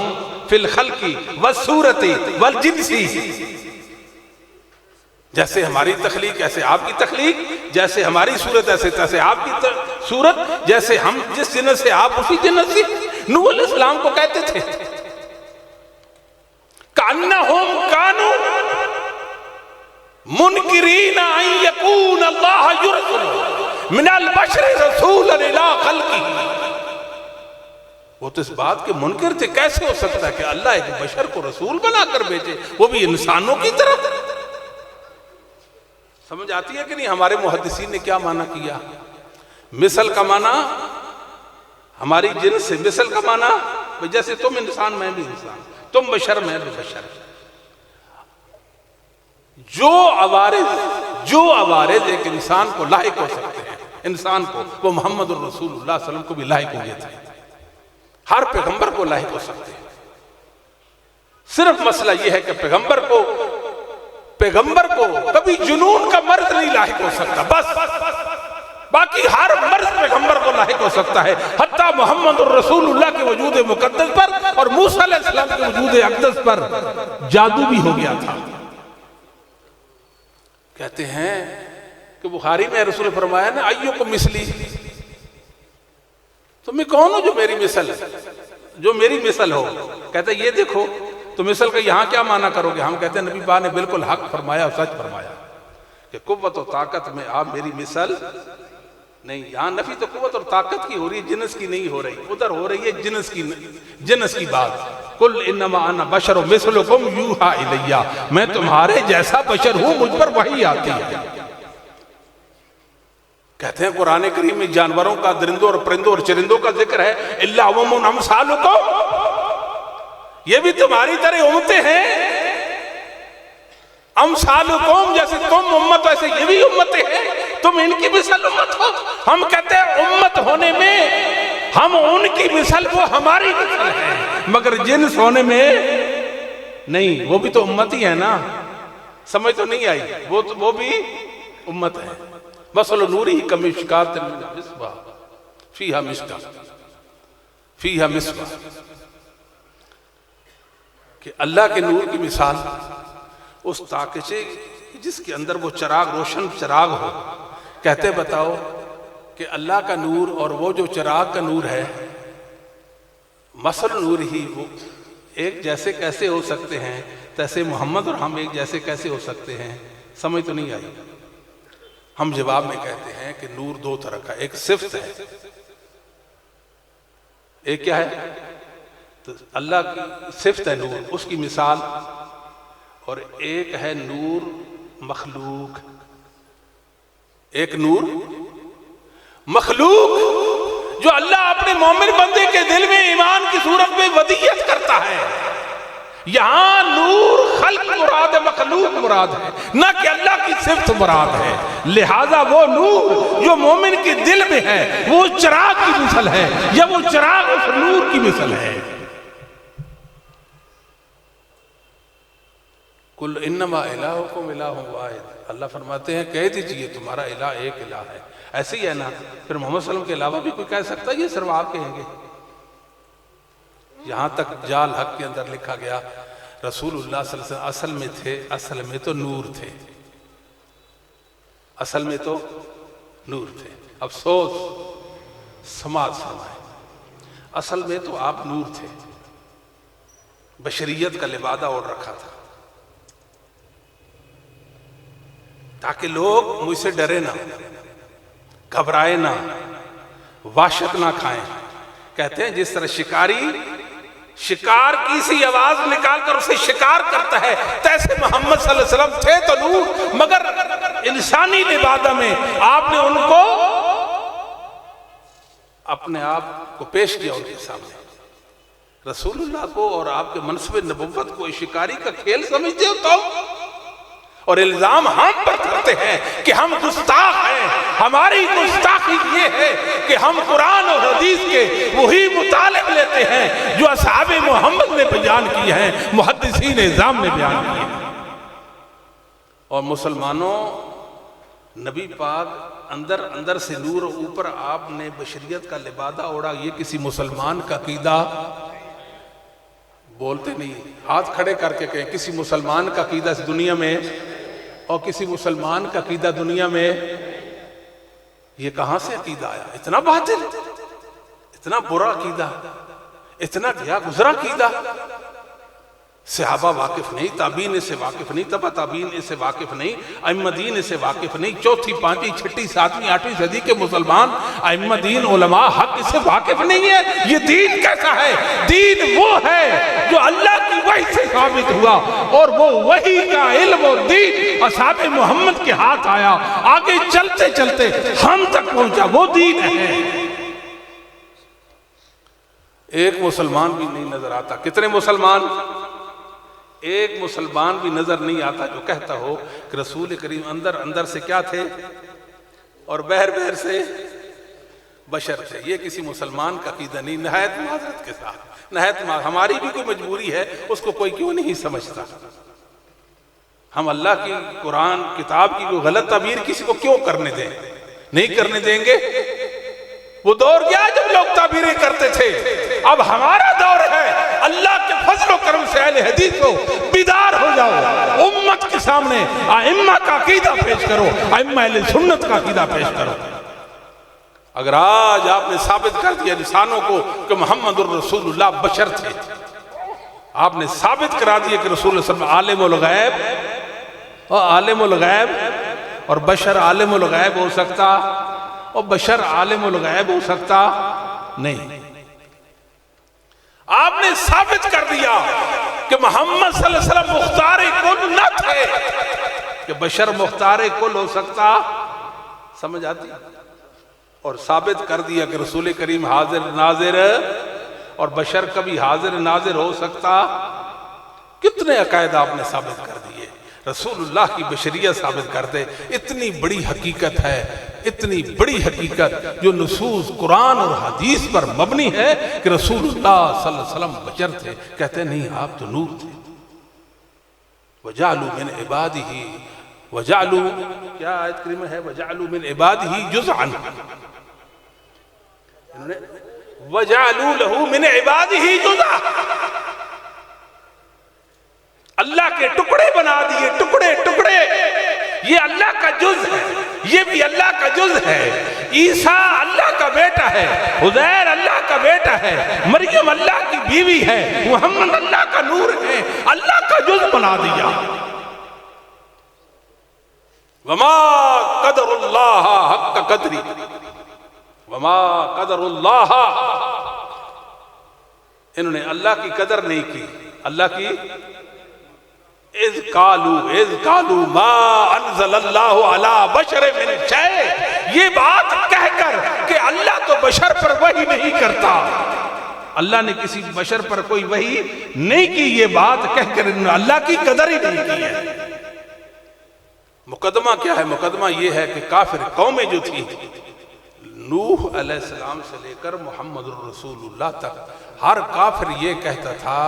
فی الخلق والصورت والجنس، جیسے ہماری تخلیق ایسے آپ کی تخلیق، جیسے ہماری صورت ایسے آپ کی صورت، جیسے ہم جس جنس سے آپ اسی جنس سے۔ نوح علیہ السلام کو کہتے تھے کأنہم کانوا منکرین ان یکون اللہ یرسل من البشر رسولا الی خلقہ، وہ تو اس بات کے منکر تھے، کیسے ہو سکتا ہے کہ اللہ ایک بشر کو رسول بنا کر بھیجے، وہ بھی انسانوں کی طرف۔ سمجھ آتی ہے کہ نہیں ہمارے محدثین نے کیا معنی کیا؟ مثل کا معنی ہماری جنس سے، مثل کا معنی جیسے تم انسان میں بھی انسان، تم بشر میں بھی بشر۔ جو عوارض ایک انسان کو لاحق ہو سکتے ہیں، انسان کو، وہ محمد الرسول اللہ صلی اللہ علیہ وسلم کو بھی لاحق ہوئے تھے، ہر پیغمبر کو لاحق ہو سکتے ہیں۔ صرف مسئلہ یہ ہے کہ پیغمبر کو کبھی جنون کا مرض نہیں لاحق ہو سکتا، بس باقی ہر مرض پیغمبر کو لاحق ہو سکتا ہے، حتیٰ محمد الرسول اللہ کے وجود مقدس پر اور موسیٰ علیہ السلام کے وجود اقدس پر جادو بھی ہو گیا تھا۔ کہتے ہیں کہ بخاری میں رسول فرمایا نا ایوکم مثلی، تمہیں کون ہو جو میری مثل ہو؟ کہتے ہیں یہ دیکھو تو مثل کا یہاں کیا معنی کرو گے؟ ہم کہتے ہیں نبی پاک نے بالکل حق فرمایا اور سچ فرمایا کہ قوت و طاقت میں آپ میری مثل نہیں۔ یہاں نفی تو قوت اور طاقت کی ہو رہی ہے، جنس کی نہیں ہو رہی، ادھر ہو رہی ہے جنس کی بات۔ قل انما انا بشر مثلکم یوحی الی، میں تمہارے جیسا بشر ہوں، مجھ پر وحی آتی ہے۔ کہتے ہیں قرآن کریم میں جانوروں کا، درندوں اور پرندوں اور چرندوں کا ذکر ہے، الا امم امثالکم، یہ بھی تمہاری طرح امتیں ہیں، امثالکم، جیسے تم امت ویسے یہ بھی امتیں ہیں، تم ان کی مثل امت ہو۔ ہم کہتے ہیں امت ہونے میں ہم ان کی مثل، وہ ہماری مثل ہے، مگر جنس ہونے میں نہیں، وہ بھی تو امت ہی ہے نا۔ سمجھ تو نہیں آئی؟ وہ بھی امت ہے۔ مثل نورہ کمشکاۃ مصباح فیہا مصباح، کہ اللہ کے نور کی مثال اس تاکچے جس کے اندر وہ چراغ، روشن چراغ ہو۔ کہتے بتاؤ کہ اللہ کا نور اور وہ جو چراغ کا نور ہے، مثل نور ہی، وہ ایک جیسے کیسے ہو سکتے ہیں؟ تیسے محمد اور ہم ایک جیسے کیسے ہو سکتے ہیں؟ سمجھ تو نہیں آئی؟ ہم جواب میں کہتے ہیں کہ نور دو طرح کا، ایک صفت ہے، ایک کیا ہے؟ تو اللہ کی صفت ہے نور، اس کی مثال، اور ایک ہے نور مخلوق، ایک نور مخلوق جو اللہ اپنے مومن بندے کے دل میں ایمان کی صورت میں ودیعت کرتا ہے۔ یہاں نور خلق مراد ہے، مخلوق مراد ہے، نہ کہ اللہ کی صفت مراد ہے۔ لہذا وہ نور جو مومن کے دل میں ہے وہ چراغ کی مثل ہے، یا وہ چراغ اس نور کی مثل ہے۔ کل انما الہکم الہ واحد، اللہ فرماتے ہیں کہہ دیجئے تمہارا الہ ایک الہ ہے۔ ایسے ہی ہے نا، پھر محمد صلی اللہ علیہ وسلم کے علاوہ بھی کوئی کہہ سکتا ہے؟ یہ صرف آپ کہیں گے؟ یہاں تک جال حق کے اندر لکھا گیا رسول اللہ صلی اللہ علیہ وسلم اصل میں تھے، اصل میں تو نور تھے، اصل میں تو نور تھے۔ افسوس، سماعت فرمائے، اصل میں تو آپ نور تھے، بشریت کا لبادہ اوڑھ رکھا تھا تاکہ لوگ مجھ سے ڈرے نہ، گھبرائے نہ، وحشت نہ کھائیں۔ کہتے ہیں جس طرح شکاری شکار کی سی آواز نکال کر اسے شکار کرتا ہے، تیسے محمد صلی اللہ علیہ وسلم تھے تو نور، مگر انسانی لبادہ میں آپ نے ان کو اپنے آپ کو پیش کیا ان کے سامنے۔ رسول اللہ کو اور آپ کے منصب نبوت کو شکاری کا کھیل سمجھتے ہو تو، اور الزام ہم پر کرتے ہیں کہ ہم گستاخ ہیں۔ ہماری گستاخی یہ ہے کہ ہم قرآن اور حدیث کے وہی مطالب لیتے ہیں جو اصحاب محمد نے بیان کیے ہیں، محدثین اعظام نے بیان کیے ہیں۔ اور مسلمانوں، نبی پاک اندر سے نور، اوپر آپ نے بشریت کا لبادہ اوڑا، یہ کسی مسلمان کا عقیدہ بولتے نہیں، ہاتھ کھڑے کر کے کہیں کسی مسلمان کا عقیدہ اس دنیا میں اور کسی مسلمان کا عقیدہ دنیا میں، یہ کہاں سے عقیدہ آیا؟ اتنا باطل، اتنا برا عقیدہ، اتنا گیا گزرا عقیدہ۔ صحابہ واقف نہیں، تابعین اس سے واقف نہیں، تبع تابعین اس سے واقف نہیں، ائمہ دین اس سے واقف نہیں، چوتھی پانچویں چھٹی ساتویں آٹھویں صدی کے مسلمان ائمہ دین علماء حق اس سے واقف نہیں ہے۔ یہ دین کیسا ہے؟ دین وہ ہے جو اللہ کی وحی سے ثابت ہوا، اور وہ وحی کا علم و دین اصحاب محمد کے ہاتھ آیا، آگے چلتے چلتے ہم تک پہنچا، وہ دین ہے۔ ایک مسلمان بھی نہیں نظر آتا، کتنے مسلمان؟ ایک مسلمان بھی نظر نہیں آتا جو کہتا ہو کہ رسول کریم اندر سے کیا تھے اور بہر سے بشر تھے۔ یہ کسی مسلمان کا عقیدہ نہیں، نہایت معذرت کے ساتھ، ہماری بھی کوئی مجبوری ہے، اس کو کوئی کیوں نہیں سمجھتا؟ ہم اللہ کی قرآن کتاب کی کوئی غلط تعبیر کسی کو کیوں کرنے دیں؟ نہیں کرنے دیں گے۔ وہ دور گیا جب لوگ تعبیریں کرتے تھے، اب ہمارا دور ہے، اللہ کے فضل و کرم سے اہل حدیث کو بیدار ہو جاؤ، امت کے سامنے ائمہ کا عقیدہ پیش کرو، ائمہ اہل سنت کا عقیدہ پیش کرو۔ اگر آج آپ نے ثابت کر دیا انسانوں کو کہ محمد الرسول اللہ بشر تھے، آپ نے ثابت کرا دیا کہ رسول اللہ صلی اللہ علیہ وسلم عالم الغیب، اور عالم الغیب اور بشر عالم الغیب ہو سکتا اور بشر عالم الغیب ہو سکتا نہیں۔ آپ نے ثابت کر دیا کہ محمد صلی اللہ علیہ وسلم مختار کل نہ تھے، کہ بشر مختار کل ہو سکتا، سمجھ آتی؟ اور ثابت کر دیا کہ رسول کریم حاضر ناظر اور بشر کبھی حاضر ناظر ہو سکتا۔ کتنے عقائد آپ نے ثابت کر دیے، رسول اللہ کی بشریت ثابت کر دے۔ اتنی بڑی حقیقت ہے، اتنی بڑی حقیقت جو نصوص قرآن اور حدیث پر مبنی ہے کہ رسول اللہ صلی اللہ علیہ وسلم بشر تھے، کہتے نہیں آپ تو نور تھے۔ وَجَعْلُوا مِنْ عِبَادِهِ وَجَعْلُوا، کیا آیت کریمہ ہے؟ وَجَعْلُوا مِنْ عِبَادِهِ جُزْعًا، انہوں نے وَجَعْلُوا لَهُ مِنْ عِبَادِهِ جُزْعًا، اللہ کے ٹکڑے بنا دیے، ٹکڑے، یہ اللہ کا جز ہے، یہ بھی اللہ کا جز ہے۔ عیسیٰ اللہ کا بیٹا ہے، عزیر اللہ کا بیٹا ہے، مریم اللہ کی بیوی ہے، محمد اللہ کا نور ہے، اللہ کا جز بنا دیا۔ وما قدر اللہ حق قدری، وما قدر اللہ، انہوں نے اللہ کی قدر نہیں کی، اللہ کی اذ قالوا ما انزل اللہ علی بشر من شیء، یہ بات کہہ کر کہ اللہ تو بشر پر وحی نہیں کرتا، اللہ نے کسی بشر پر کوئی وحی نہیں کی، یہ بات کہہ کر انہوں نے اللہ کی قدر ہی نہیں کی ہے۔ مقدمہ کیا ہے؟ مقدمہ یہ ہے کہ کافر قومیں جو تھی، نوح علیہ السلام سے لے کر محمد الرسول اللہ تک، ہر کافر یہ کہتا تھا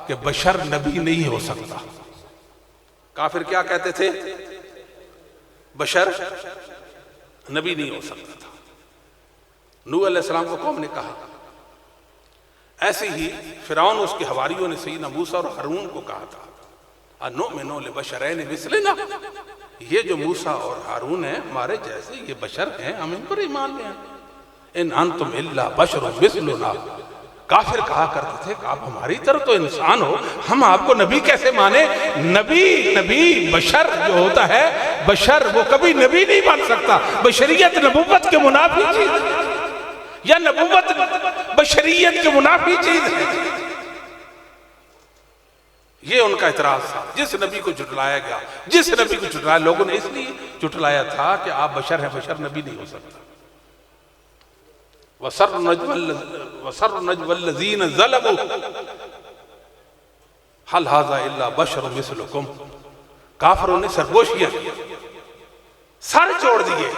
کہ بشر نبی نہیں ہو سکتا۔ کافر کیا کہتے تھے؟ بشر نبی نہیں ہو سکتا تھا۔ نوح علیہ السلام کو قوم نے کہا، ایسے ہی فرعون اس کے حواریوں نے سیدنا موسیٰ اور ہارون کو کہا تھا، اَنُؤْمِنُ لِبَشَرَيْنِ مِثْلِنَا، یہ جو موسیٰ اور ہارون ہیں ہمارے جیسے، یہ بشر ہیں، ہم ان پر ایمان لیں۔ اِنْ أَنْتُمْ إِلَّا بَشَرٌ مِثْلُنَا، کافر کہا کرتے تھے کہ آپ ہماری طرح تو انسان ہو، ہم آپ کو نبی کیسے مانے؟ نبی بشر جو ہوتا ہے، بشر وہ کبھی نبی نہیں بن سکتا۔ بشریت نبوت کے منافی چیز ہے، یا نبوت بشریت کے منافی چیز ہے۔ یہ ان کا اعتراض تھا، جس نبی کو جھٹلایا گیا، جس نبی کو جھٹلایا، لوگوں نے اس لیے جھٹلایا تھا کہ آپ بشر ہیں، بشر نبی نہیں ہو سکتا۔ وَسَرُّ نَجْوَ الَّذِينَ ظَلَمُوا هَلْ هَذَا إِلَّا بَشَرٌ مِثْلُكُمْ، کافروں نے سرگوشیاں کی، سر چھوڑ دیے،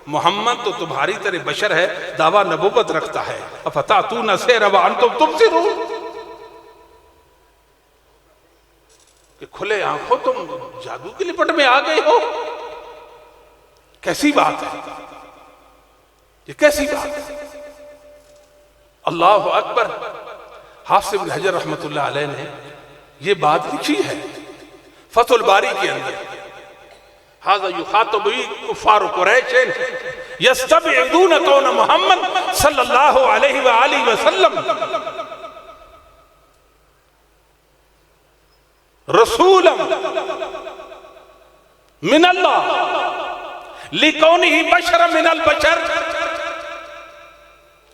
محمد تو تمہاری طرح بشر ہے، دعویٰ نبوت رکھتا ہے، أَفَتَأْتُونَ السِّحْرَ وَأَنْتُمْ تُبْصِرُونَ، کہ کھلے آنکھوں تم جادو کی لپٹ میں آ گئے ہو۔ کیسی بات ہے، یہ کیسی بات ہے؟ اللہ اکبر۔ حافظ ابن حجر رحمۃ اللہ علیہ نے یہ بات لکھی ہے فتح الباری کے اندر، ھذا یخاطب بہ کفار قریش یستبعدون کون محمد صلی اللہ علیہ وآلہ وسلم رسولا من اللہ لکونہ بشر من البشر۔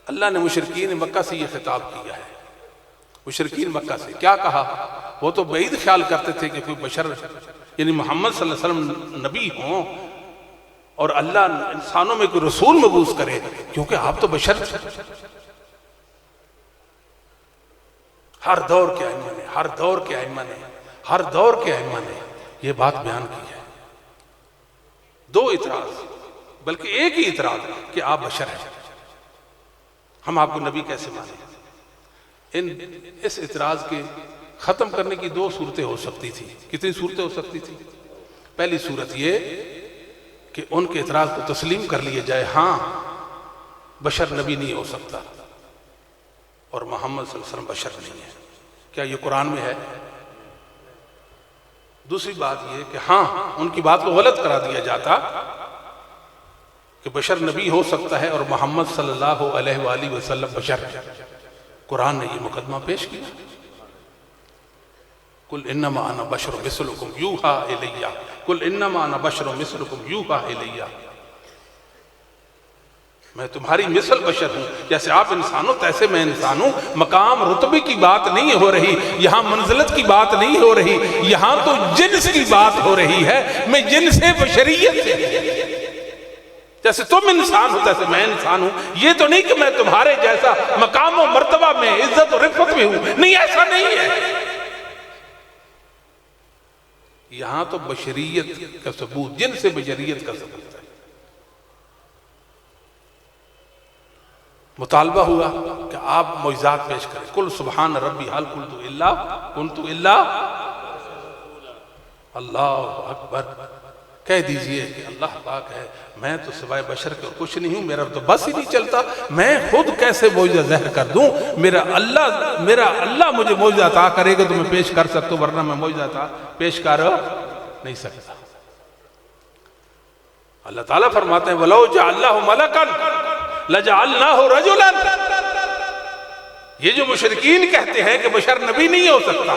اللہ نے مشرکین مکہ سے یہ خطاب کیا ہے، مشرکین مکہ سے کیا کہا؟ وہ تو بعید خیال کرتے تھے کہ کوئی بشر یعنی محمد صلی اللہ علیہ وسلم نبی ہوں اور اللہ انسانوں میں کوئی رسول مبعوث کرے، کیونکہ آپ تو بشر۔ ہر دور کے ائمہ نے، ہر دور کے ائمہ نے، ہر دور کے ائمہ نے یہ بات بیان کی ہے۔ دو اعتراض، بلکہ ایک ہی اعتراض کہ آپ بشر ہیں، ہم آپ کو نبی کیسے مانیں؟ اس اعتراض کے ختم کرنے کی دو صورتیں ہو سکتی تھی۔ کتنی صورتیں ہو سکتی تھی؟ پہلی صورت یہ کہ ان کے اعتراض کو تسلیم کر لیے جائے، ہاں بشر نبی نہیں ہو سکتا اور محمد صلی اللہ علیہ وسلم بشر نہیں ہے۔ کیا یہ قرآن میں ہے؟ دوسری بات یہ کہ ہاں ان کی بات کو غلط کرا دیا جاتا کہ بشر نبی ہو سکتا ہے اور محمد صلی اللہ علیہ وآلہ وسلم بشر ہے۔ قرآن نے یہ مقدمہ پیش کیا، قل انما انا بشر مثلکم یوحی الی، قل انما انا بشر مثلکم یوحی الی، میں تمہاری مثل بشر ہوں، جیسے آپ انسان ہو تیسے میں انسان ہوں۔ مقام رتبے کی بات نہیں ہو رہی یہاں، منزلت کی بات نہیں ہو رہی یہاں، تو جنس کی بات ہو رہی ہے۔ میں جنس بشریت سے، جیسے تم انسان ہو تیسے میں انسان ہوں۔ یہ تو نہیں کہ میں تمہارے جیسا مقام و مرتبہ میں، عزت و رفعت میں ہوں، نہیں، ایسا نہیں ہے۔ یہاں تو بشریت کا ثبوت، جنس بشریت کا ثبوت ہے۔ مطالبہ ہوا کہ آپ معجزات پیش کریں، قل سبحان ربی حل کنت الا اللہ اکبر۔ کہہ دیجئے کہ اللہ پاک ہے، میں تو سوائے بشر کے اور کچھ نہیں ہوں، میرا تو بس ہی نہیں چلتا، میں خود کیسے معجزہ ظاہر کر دوں؟ میرا اللہ مجھے معجزہ عطا کرے گا تو میں پیش کر سکتا ہوں، ورنہ میں معجزہ عطا پیش کر نہیں سکتا۔ اللہ تعالیٰ فرماتے ہیں وَلَوْ جَعَلْنَاهُ مَلَكًا لَجَعَلْنَاهُ رَجُلًا۔ یہ جو مشرکین کہتے ہیں کہ بشر نبی نہیں ہو سکتا،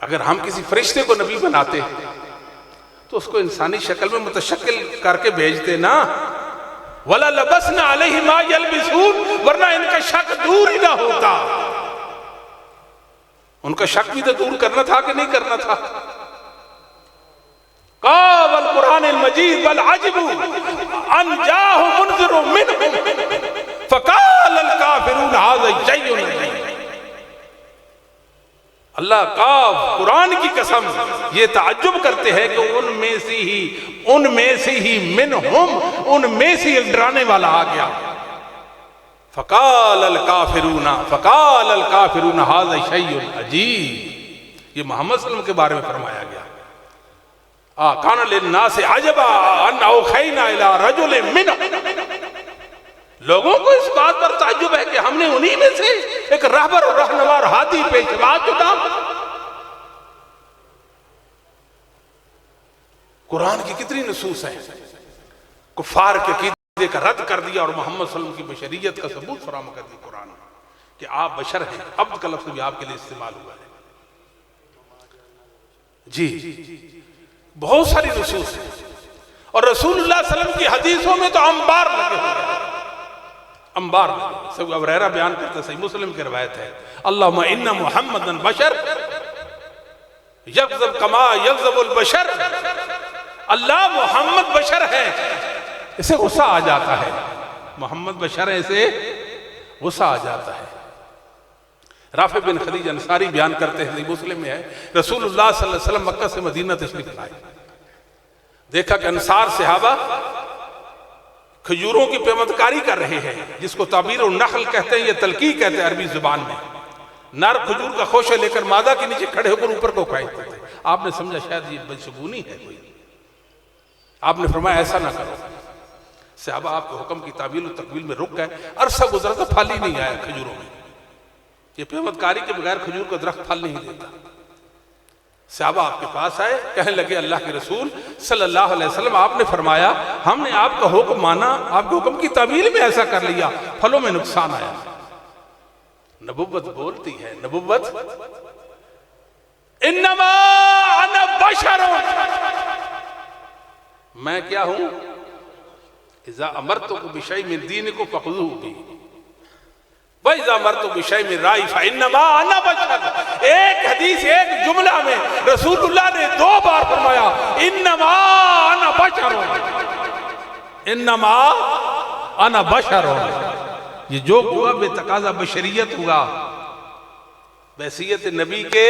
اگر ہم کسی فرشتے کو نبی بناتے تو اس کو انسانی شکل میں متشکل کر کے بھیجتے نا، وَلَا لَبَسْنَا عَلَيْهِ مَا يَلْبِسُونَ، ورنہ ان کا شک دور ہی نہ ہوتا۔ ان کا شک بھی تو دور کرنا تھا کہ نہیں کرنا تھا؟ قَالَ الْقُرْآنِ الْمَجِيدُ بَلْ عَجِبُوا أَنْ جَاءَهُم مُنْذِرٌ مِّنْهُمْ فَقَالَ الْكَافِرُونَ هَٰذَا شَيْءٌ عَجِيبٌ۔ اللہ قاف قرآن کی قسم یہ تعجب کرتے ہیں کہ ان میں سے ہی منہم، ان میں سے ایک ڈرانے والا آ گیا۔ فقال الکافرون ھذا شیء عجیب، یہ محمد صلی اللہ علیہ وسلم کے بارے میں فرمایا گیا۔ کان للناس عجبا ان اوحینا الی رجل منہم، لوگوں کو اس بات پر تعجب ہے کہ ہم نے انہی میں سے ایک رہبر اور رہنما اور ہادی پیشوا چنا۔ قرآن کی کتنی نصوص ہیں، کفار کے عقیدے کا رد کر دیا اور محمد صلی اللہ علیہ وسلم کی بشریت کا ثبوت فراہم کر دیا قرآن کہ آپ بشر ہیں۔ عبد کا لفظ بھی آپ کے لیے استعمال ہوا ہے۔ جی بہت ساری نصوص ہیں، اور رسول اللہ صلی اللہ علیہ وسلم کی حدیثوں میں تو انبار لگے ہوئے ہیں، انبار لگے ہوئے۔ سب ابو ہریرہ بیان کرتے، صحیح مسلم کی روایت ہے، اللہم ان محمدا بشر یکذب کما یکذب البشر، اللہ محمد بشر ہے، اسے غصہ آ جاتا ہے، محمد بشر ہے اسے غصہ آ جاتا ہے۔ رافع بن خدیج انصاری بیان کرتے ہیں، صحیح مسلم میں ہے، رسول اللہ صلی اللہ علیہ وسلم مکہ سے مدینہ تشریف لائے، دیکھا کہ انصار صحابہ کھجوروں کی پیمندکاری کر رہے ہیں، جس کو تعبیر النخل کہتے ہیں، یہ تلقی کہتے ہیں عربی زبان میں۔ نر کھجور کا خوشہ لے کر مادہ کے نیچے کھڑے ہو کر اوپر کو پھینکتے تھے۔ آپ نے سمجھا شاید یہ بدشگونی ہے کوئی، آپ نے فرمایا ایسا نہ کرو. صحابہ آپ کے حکم کی تعویل و تقویل میں رک گئے. عرصہ گزرا تو پھل ہی نہیں آیا کھجوروں میں. یہ پیوند کاری کے بغیر کھجور کا درخت پھل نہیں دیتا. صحابہ آپ کے پاس آئے, کہنے لگے اللہ کے رسول صلی اللہ علیہ وسلم آپ نے فرمایا ہم نے آپ کا حکم مانا, آپ کے حکم کی تعویل میں ایسا کر لیا, پھلوں میں نقصان آیا. نبوت بولتی ہے, نبوت انما انا بشر, میں کیا ہوں, اذا امرتکم بشیء من دینکم فخذوہ بی وَإِذَا مَرْتُ بِشَيْءٍ مِّن رَأْيٍ فَإِنَّمَا أَنَا بَشَرٌ. ایک حدیث ایک جملہ میں رسول اللہ نے 2 بار فرمایا انما انا بشر, انما انا بشر. یہ جو ہوا بے تقاضا بشریت ہوا, بحیثیت نبی کے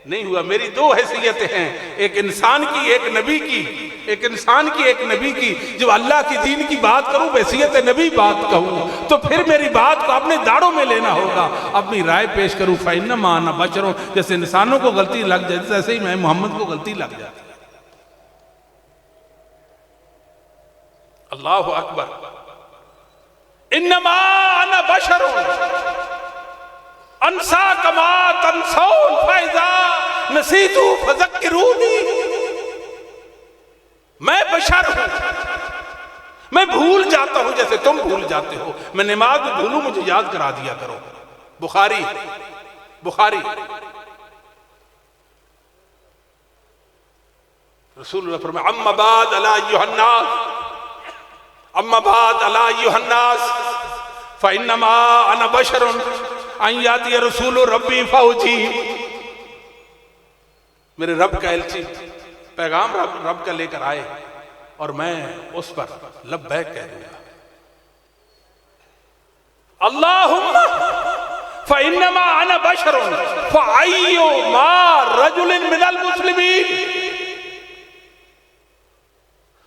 نہیں ہوا. میری 2 حیثیتیں ہیں, ایک انسان کی ایک نبی کی, ایک انسان کی ایک نبی کی. جب اللہ کی دین کی بات کروں بحیثیت نبی بات کہوں تو پھر میری بات کو اپنے داڑوں میں لینا ہوگا, اپنی رائے پیش کروں. فَإِنَّمَا أَنَا بَشَرٌ, جیسے انسانوں کو غلطی لگ جاتی ایسے ہی میں محمد کو غلطی لگ جاتی. اللہ اکبر. انما انا بشر انسا کما تنسون فَإِذَا نَسِيتُ فَذَكِّرُونِي. میں بشر ہوں, میں بھول جاتا ہوں جیسے تم بھول جاتے ہو. میں نماز میں بھولوں مجھے یاد کرا دیا کرو. بخاری رسول اللہ فرمائے اما بعد الا ایھا الناس, اما بعد الا ایھا الناس فانما انا بشر ان یاتی رسول ربی فاجیب. میرے رب کا الچی پیغام رب کا لے کر آئے اور میں اس پر لبیک کہہ دوں گا. اللہم فإنما أنا بشر فأيما رجل من المسلمين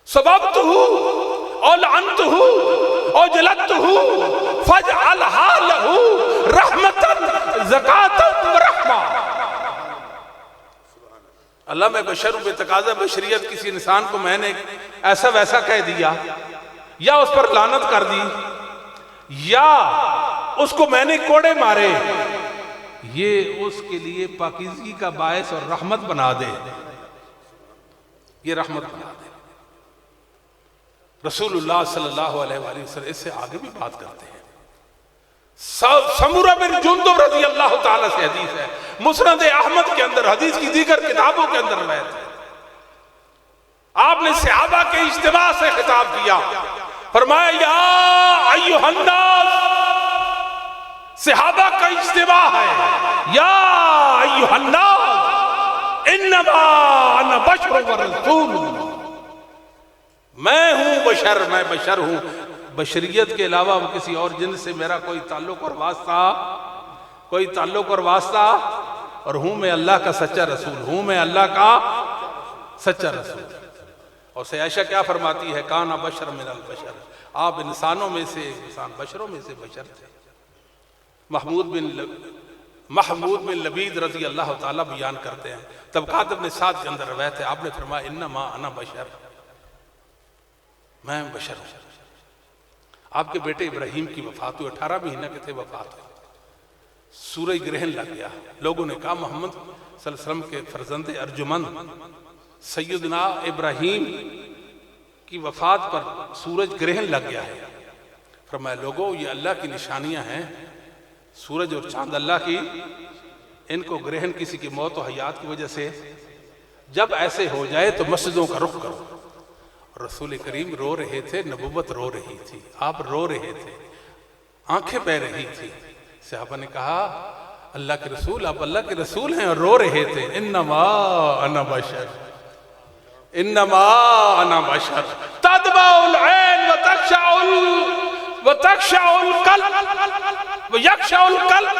سببته أو لعنته أو جلدته فاجعلها له رحمة زكاة ورحمة. اللہ میں بشر ہوں, بے تقاضا بشریت. کسی انسان کو میں نے ایسا ویسا کہہ دیا, یا اس پر لعنت کر دی, یا اس کو میں نے کوڑے مارے, یہ اس کے لیے پاکیزگی کا باعث اور رحمت بنا دے, یہ رحمت بنا دے. رسول اللہ صلی اللہ علیہ وآلہ وسلم اس سے آگے بھی بات کرتے ہیں. سمورہ بن جندب رضی اللہ تعالیٰ سے حدیث ہے, مسند احمد کے اندر, حدیث کی دیگر کتابوں کے اندر روایت ہے. آپ نے صحابہ کے اجتماع سے خطاب کیا, فرمایا یا ایھا الناس, صحابہ کا اجتماع ہے, یا ایھا الناس انما انا بشر ورسول. میں ہوں بشر, میں بشر ہوں, بشریت کے علاوہ کسی اور جن سے میرا کوئی تعلق اور واسطہ, اور ہوں میں اللہ کا سچا رسول, ہوں میں اللہ کا سچا رسول. اور عائشہ کیا فرماتی ہے, کانا بشر من البشر, آپ انسانوں میں سے انسان, بشروں میں سے بشر تھے. محمود بن لبید رضی اللہ تعالیٰ بیان کرتے ہیں, طبقات ابن سعد کے اندر روایت ہے, آپ نے فرمایا انما انا بشر, میں بشر ہوں. آپ کے بیٹے ابراہیم کی وفات ہوئی, 18 مہینہ کے تھے وفات ہوئی. سورج گرہن لگ گیا. لوگوں نے کہا محمد صلی اللہ علیہ وسلم کے فرزند ارجمند سیدنا ابراہیم کی وفات پر سورج گرہن لگ گیا ہے. فرمایا لوگوں یہ اللہ کی نشانیاں ہیں, سورج اور چاند اللہ کی, ان کو گرہن کسی کی موت و حیات کی وجہ سے, جب ایسے ہو جائے تو مسجدوں کا رخ کرو. رسول کریم رو رہے تھے, نبوت رو رہی تھی, آپ رو رہے تھے, آنکھیں بہ رہی تھی. صحابہ نے کہا اللہ کے رسول, آپ اللہ کے رسول ہیں اور رو رہے تھے. انما انا بشر, انما انا بشر تدمع العین وتخشع القلب ویخشع القلب.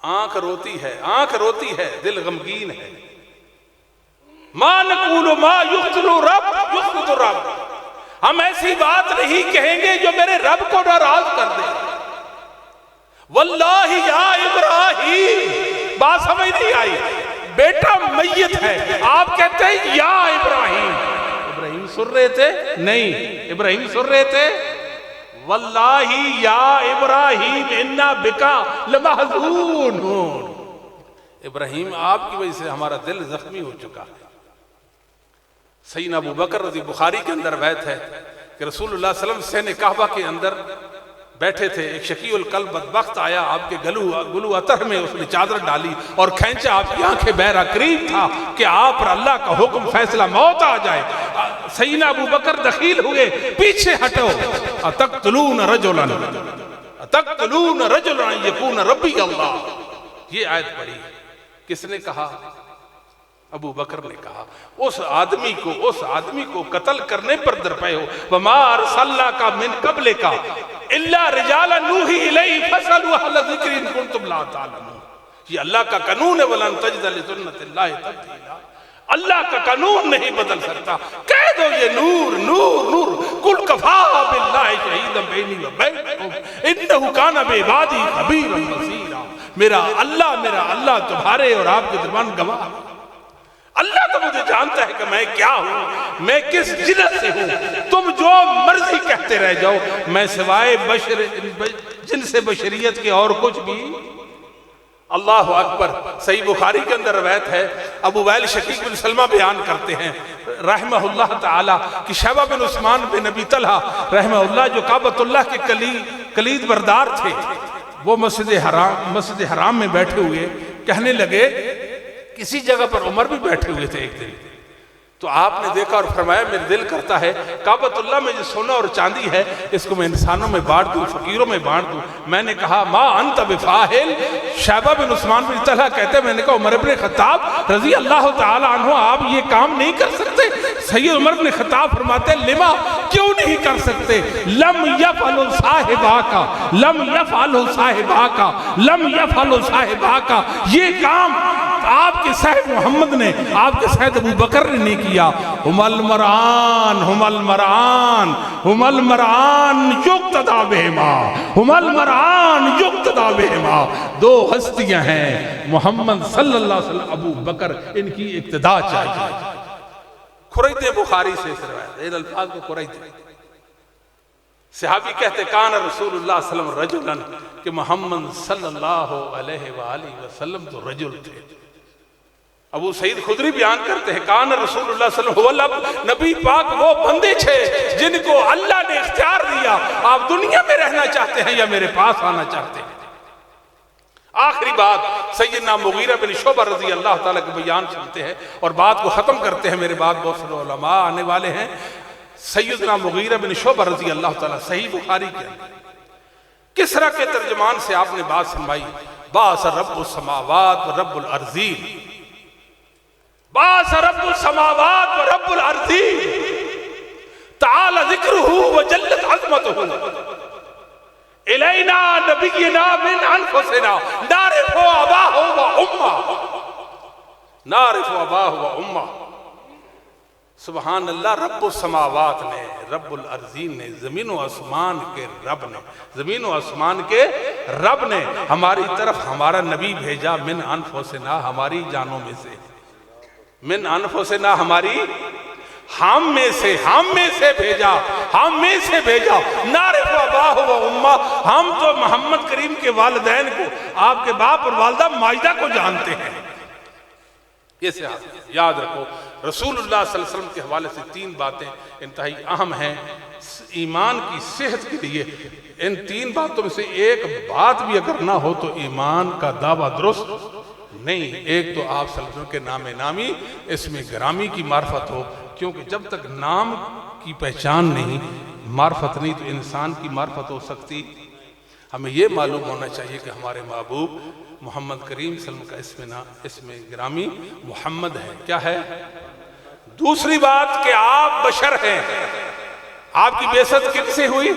آنکھ روتی ہے, دل غمگین ہے. ما نقول ما یخذل رب, ہم ایسی بات نہیں کہیں گے جو میرے رب کو ناراض کر دے. واللہ یا ابراہیم, بات سمجھ نہیں آئی, بیٹا میت ہے، آپ کہتے ہیں یا ابراہیم۔ ابراہیم سن رہے تھے؟ نہیں۔ ابراہیم سن رہے تھے؟ واللہ یا ابراہیم انا بکا لمحزونون۔ ابراہیم آپ کی وجہ سے ہمارا دل زخمی ہو چکا ہے۔ سیدنا ابو بکر رضی بخاری کے اندر روایت ہے کہ رسول اللہ صلی اللہ علیہ وسلم سین کعبہ کے اندر بیٹھے تھے، ایک شقی القلب بدبخت آیا، آپ کے گلو عطر میں اس نے چادر ڈالی اور کھینچا، آپ کی آنکھیں بہرا قریب تھا کہ آپ پر اللہ کا حکم فیصلہ موت آ جائے۔ سیدنا ابو بکر دخیل ہوئے، پیچھے ہٹو، اتقتلون رجلا اتقتلون رجلا ان یکون ربی اللہ۔ یہ آیت پڑھی، کس نے کہا؟ ابو بکر نے کہا، اس آدمی کو قتل کرنے پر درپے ہو۔ وما ارسلناک من قبلک الا رجالا نوحی الیہم فاسألوا اہل الذکر ان کنتم لا تعلمون۔ یہ اللہ کا قانون ہے، ولن تجد لسنت اللہ تبدیلا۔ اللہ کا قانون نہیں بدل سکتا۔ کہہ دو یہ نور نور نور، قل کفا باللہ شہیدا بینی و بینکم انہ کان بعبادی خبیرا بصیرا۔ میرا اللہ تمہارے اور آپ کے درمیان گواہ۔ اللہ تو مجھے جانتا ہے کہ میں کیا ہوں، میں کس جنس سے ہوں، تم جو مرضی کہتے رہ جاؤ، میں سوائے جنس بشریت کے اور کچھ بھی۔ اللہ اکبر۔ صحیح بخاری کے اندر روایت ہے، ابو وائل شقیق بن سلمہ بیان کرتے ہیں رحمہ اللہ تعالی کہ شیبہ بن عثمان بن ابی طلحہ رحمہ اللہ جو کعبۃ اللہ کے کلید بردار تھے، وہ مسجد حرام میں بیٹھے ہوئے کہنے لگے، کسی جگہ پر عمر بھی بیٹھے ہوئے تھے ایک دن، تو آپ نے دیکھا اور فرمایا میرے دل کرتا ہے کعبۃ اللہ میں جو سونا اور چاندی ہے اس کو میں انسانوں میں بانٹ دوں، فقیروں میں بانٹ دوں۔ میں نے کہا ما انت بفاعل۔ شیبہ بن عثمان بن طلحہ کہتے ہیں میں نے کہا عمر بن خطاب رضی اللہ تعالی عنہ آپ یہ کام نہیں کر سکتے؟ سید عمر بن خطاب فرماتے ہیں لما، کیوں نہیں کر سکتے؟ لم یفعل صاحباکا لم یفعل صاحباکا لم یفعل صاحباکا۔ یہ کام آپ کے صاحب محمد نے، آپ کے صاحب ابو بکر نے نہیں کیا۔ ہم المرآن ہم المرآن ہم المرآن یقتدا بہما ہم المرآن یقتدا بہما۔ دو ہستیاں ہیں محمد صلی اللہ علیہ وسلم، ابو بکر، ان کی اقتداء چاہیے۔ خریدے بخاری سے روایت، ان الفاظ کو خریدے۔ صحابی کہتے کان رسول اللہ صلی اللہ علیہ وسلم رجلا، کہ محمد صلی اللہ علیہ وآلہ وسلم تو رجل تھے۔ ابو سعید خدری بیان کرتے ہیں کان رسول اللہ صلی اللہ علیہ وسلم، نبی پاک وہ بندے تھے جن کو اللہ نے اختیار دیا، آپ دنیا میں رہنا چاہتے ہیں یا میرے پاس آنا چاہتے ہیں۔ آخری بات سیدنا مغیرہ بن شعبہ رضی اللہ تعالیٰ کے بیان سنتے ہیں اور بات کو ختم کرتے ہیں، میرے بعد بہت سے علماء آنے والے ہیں۔ سیدنا مغیرہ بن شعبہ رضی اللہ تعالیٰ صحیح بخاری کے کسرا کے ترجمان سے آپ نے بات سنوائی، باس رب السماوات و رب الارضین، باس رب السماوات و رب الارضین، تعالی ذکرہ و جلت عظمتہ، الینا نبینا من انفسنا نعرف اباہ و امہ، نعرف اباہ و امہ۔ سبحان اللہ، رب السماوات نے، رب الارضین نے، زمین و آسمان کے رب نے، زمین و آسمان کے رب نے ہماری طرف ہمارا نبی بھیجا، من انفسنا، ہماری جانوں میں سے، من انفسنا، ہماری ہم میں سے بھیجا، ہم میں سے بھیجا، نعرف اباہ و امہ، ہم تو محمد کریم کے والدین کو، آپ کے باپ اور والدہ ماجدہ کو جانتے ہیں۔ یہ سے یاد رکھو، رسول اللہ صلی اللہ علیہ وسلم کے حوالے سے تین باتیں انتہائی اہم ہیں ایمان کی صحت کے لیے۔ ان تین باتوں میں سے ایک بات بھی اگر نہ ہو تو ایمان کا دعویٰ درست نہیں۔ ایک تو آپ صلی اللہ علیہ وسلم کے نام نامی، اس میں گرامی کی معرفت ہو، کیونکہ جب تک نام کی پہچان نہیں، معرفت نہیں، تو انسان کی معرفت ہو سکتی۔ ہمیں یہ معلوم ہونا چاہیے کہ ہمارے محبوب محمد کریم صلی اللہ علیہ وسلم کا اسم گرامی محمد ہے۔ کیا ہے؟ دوسری بات کہ آپ بشر ہیں، آپ کی بعثت کن سے ہوئی؟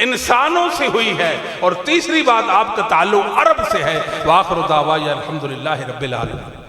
انسانوں سے ہوئی ہے۔ اور تیسری بات آپ کا تعلق عرب سے ہے۔ وآخر دعوانا الحمدللہ رب العالمین۔